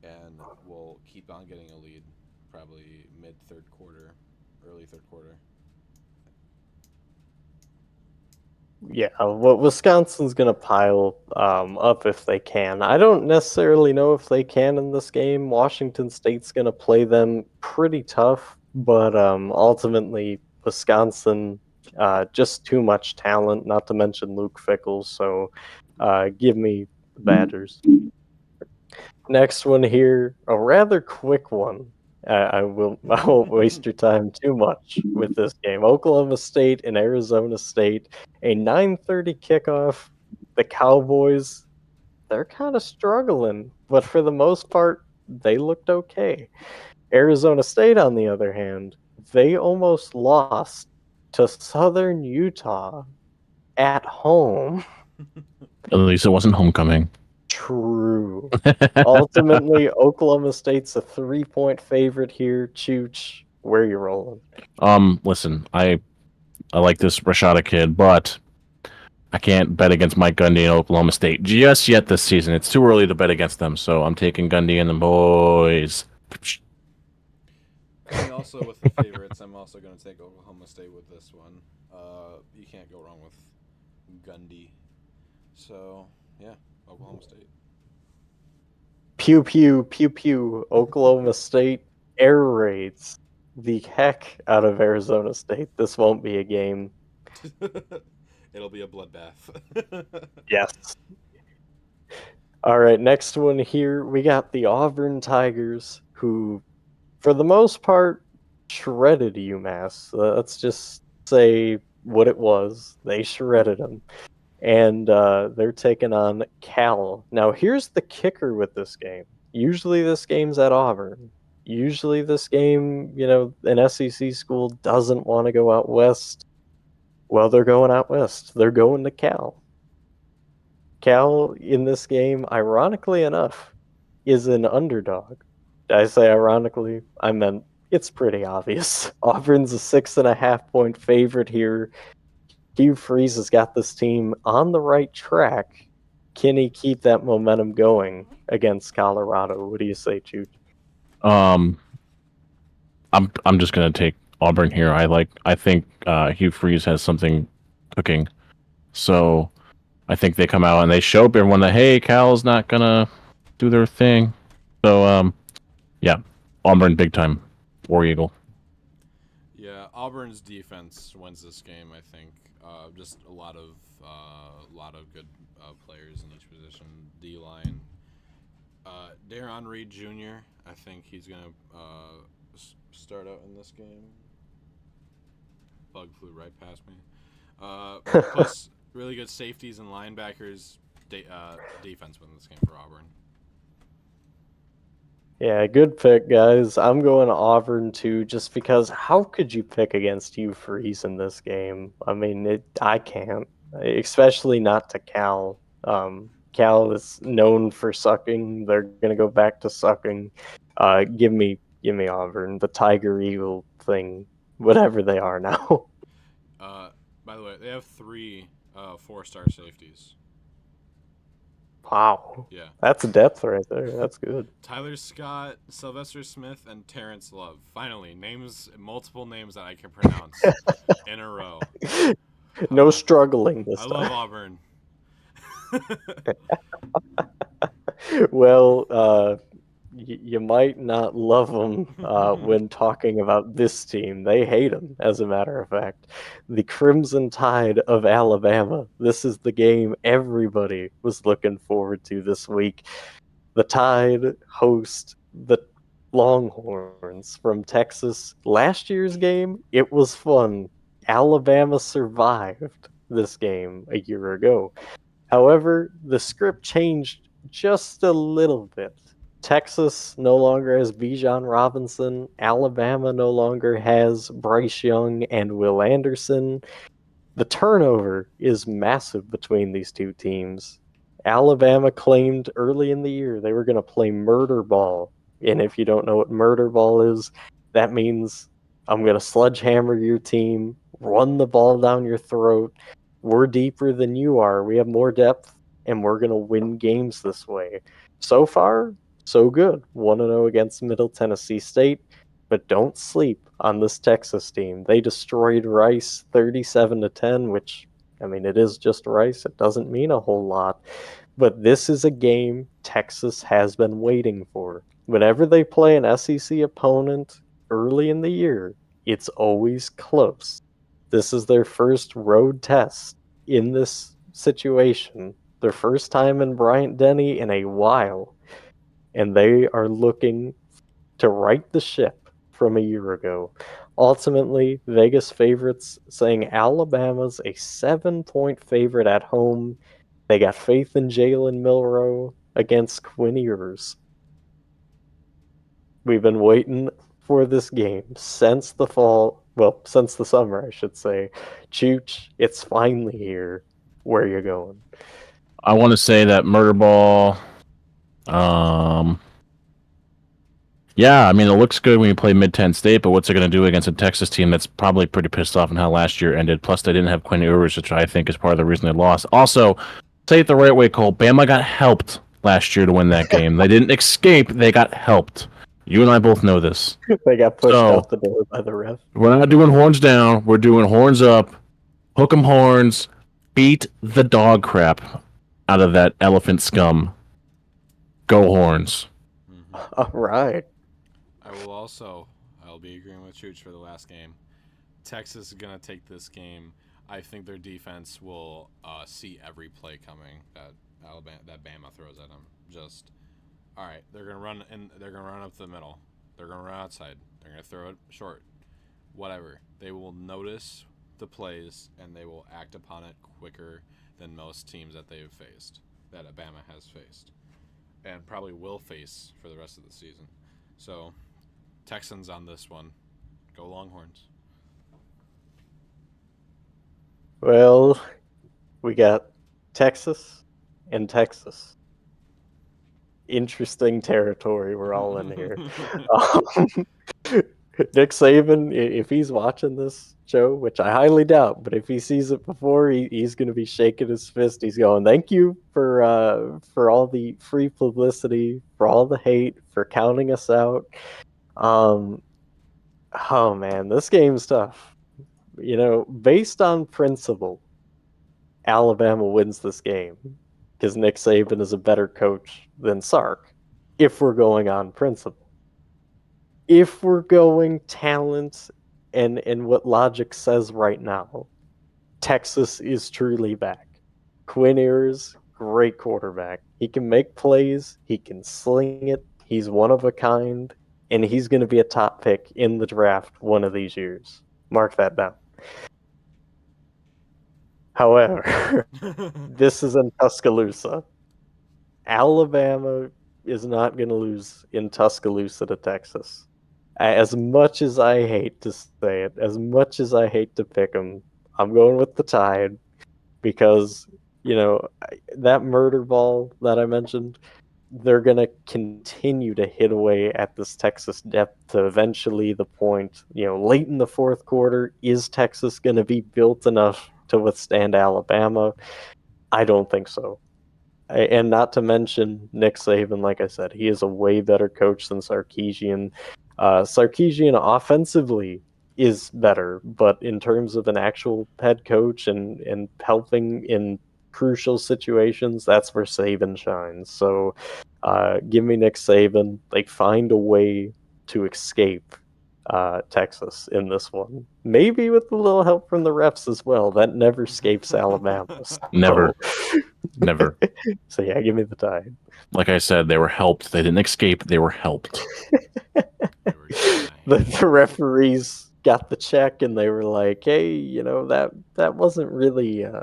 and we'll keep on getting a lead, probably mid third quarter, early third quarter. Yeah, well, Wisconsin's going to pile up if they can. I don't necessarily know if they can in this game. Washington State's going to play them pretty tough, but ultimately, Wisconsin, just too much talent, not to mention Luke Fickle, so give me the Badgers. Next one here, a rather quick one. I won't waste your time too much with this game. Oklahoma State and Arizona State, a 9:30 kickoff. The Cowboys, they're kind of struggling, but for the most part, they looked okay. Arizona State, on the other hand, they almost lost to Southern Utah at home. At least it wasn't homecoming. True. Ultimately, Oklahoma State's a 3-point favorite here. Chooch, where you rolling? Listen, I like this Rashada kid, but I can't bet against Mike Gundy and Oklahoma State just yet this season. It's too early to bet against them, so I'm taking Gundy and the boys. And also with the favorites, I'm also going to take Oklahoma State with this one. You can't go wrong with Gundy. So, yeah, Oklahoma State. Pew, pew, pew, pew. Oklahoma State air raids the heck out of Arizona State. This won't be a game. It'll be a bloodbath. Yes. All right, next one here. We got the Auburn Tigers, who, for the most part, shredded UMass. Let's just say what it was. They shredded them. And they're taking on Cal. Now, here's the kicker with this game. Usually this game's at Auburn. Usually this game, an SEC school doesn't want to go out west. Well, they're going out west. They're going to Cal. Cal, in this game, ironically enough, is an underdog. Did I say ironically? I meant it's pretty obvious. Auburn's a 6.5-point favorite here. Hugh Freeze has got this team on the right track. Can he keep that momentum going against Colorado? What do you say, Chooch? I'm just gonna take Auburn here. I think Hugh Freeze has something cooking. So I think they come out and they show everyone that, hey, Cal's not gonna do their thing. So yeah, Auburn big time. War Eagle. Yeah, Auburn's defense wins this game, I think. Just a lot of good players in each position. D-line. Daron Reed Jr., I think he's going to start out in this game. Bug flew right past me. Plus, really good safeties and linebackers. Defense wins this game for Auburn. Yeah, good pick, guys. I'm going to Auburn too, just because how could you pick against Hugh Freeze in this game? I mean, I can't, especially not to Cal. Cal is known for sucking. They're gonna go back to sucking. Give me Auburn, the Tiger Eagle thing, whatever they are now. By the way, they have 3 4-star safeties. Wow. Yeah. That's depth right there. That's good. Tyler Scott, Sylvester Smith, and Terrence Love. Finally, multiple names that I can pronounce in a row. No struggling this I love time. Auburn. Well, you might not love them when talking about this team. They hate them, as a matter of fact. The Crimson Tide of Alabama. This is the game everybody was looking forward to this week. The Tide host the Longhorns from Texas. Last year's game, it was fun. Alabama survived this game a year ago. However, the script changed just a little bit. Texas no longer has Bijan Robinson. Alabama no longer has Bryce Young and Will Anderson. The turnover is massive between these two teams. Alabama claimed early in the year they were going to play murder ball. And if you don't know what murder ball is, that means I'm going to sledgehammer your team, run the ball down your throat. We're deeper than you are. We have more depth, and we're going to win games this way. So far, so good. 1-0 against Middle Tennessee State. But don't sleep on this Texas team. They destroyed Rice 37-10, which, I mean, it is just Rice. It doesn't mean a whole lot. But this is a game Texas has been waiting for. Whenever they play an SEC opponent early in the year, it's always close. This is their first road test in this situation. Their first time in Bryant-Denny in a while. And they are looking to right the ship from a year ago. Ultimately, Vegas favorites saying Alabama's a 7-point favorite at home. They got faith in Jalen Milroe against Quinn Ewers. We've been waiting for this game since the since the summer, I should say. Chooch, it's finally here. Where are you going? I want to say that murder ball. Yeah, I mean, it looks good when you play Mid-10 State, but what's it going to do against a Texas team that's probably pretty pissed off on how last year ended? Plus, they didn't have Quinn Ewers, which I think is part of the reason they lost. Also, say it the right way, Cole. Bama got helped last year to win that game. They didn't escape; they got helped. You and I both know this. They got pushed out the door by the ref. We're not doing horns down. We're doing horns up. Hook 'em horns. Beat the dog crap out of that elephant scum. Go Horns. All right. I'll be agreeing with Chooch for the last game. Texas is going to take this game. I think their defense will see every play coming that Bama throws at them. Just, all right, they're going to run and they're going to run up the middle. They're going to run outside. They're going to throw it short. Whatever. They will notice the plays and they will act upon it quicker than most teams that they've faced, that Bama has faced, and probably will face for the rest of the season. So, Texans on this one. Go Longhorns. Well, we got Texas and Texas. Interesting territory we're all in here. Nick Saban, if he's watching this show, which I highly doubt, but if he sees it before, he's going to be shaking his fist. He's going, "Thank you for all the free publicity, for all the hate, for counting us out." Oh man, this game's tough. You know, based on principle, Alabama wins this game because Nick Saban is a better coach than Sark. If we're going on principle. If we're going talent and what logic says right now, Texas is truly back. Quinn Ewers, great quarterback. He can make plays. He can sling it. He's one of a kind. And he's going to be a top pick in the draft one of these years. Mark that down. However, this is in Tuscaloosa. Alabama is not going to lose in Tuscaloosa to Texas. As much as I hate to say it, as much as I hate to pick them, I'm going with the Tide because, you know, that murder ball that I mentioned, they're going to continue to hit away at this Texas depth to eventually the point, you know, late in the fourth quarter, is Texas going to be built enough to withstand Alabama? I don't think so. And not to mention Nick Saban, like I said, he is a way better coach than Sarkisian. Sarkisian offensively is better, but in terms of an actual head coach and helping in crucial situations, that's where Saban shines. So give me Nick Saban. Like, find a way to escape Texas in this one. Maybe with a little help from the refs as well. That never escapes Alabama. Never. Never. So yeah, give me the Tide. Like I said, they were helped. They didn't escape. They were helped. They were given a The hand. referees got the check and they were like, "Hey, that wasn't really a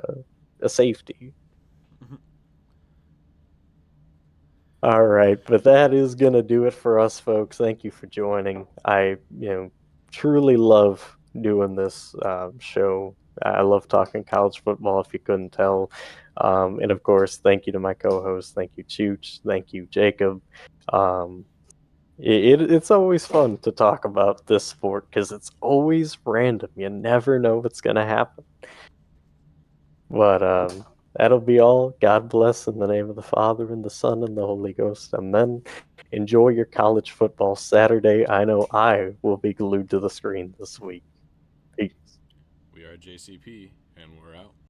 safety." All right, but that is gonna do it for us, folks. Thank you for joining. I, truly love doing this show. I love talking college football, if you couldn't tell. And of course, thank you to my co-host. Thank you, Chooch. Thank you, Jacob. Um, it's always fun to talk about this sport because it's always random. You never know what's gonna happen. But that'll be all. God bless in the name of the Father and the Son and the Holy Ghost. Amen. Enjoy your college football Saturday. I know I will be glued to the screen this week. Peace. We are JCP, and we're out.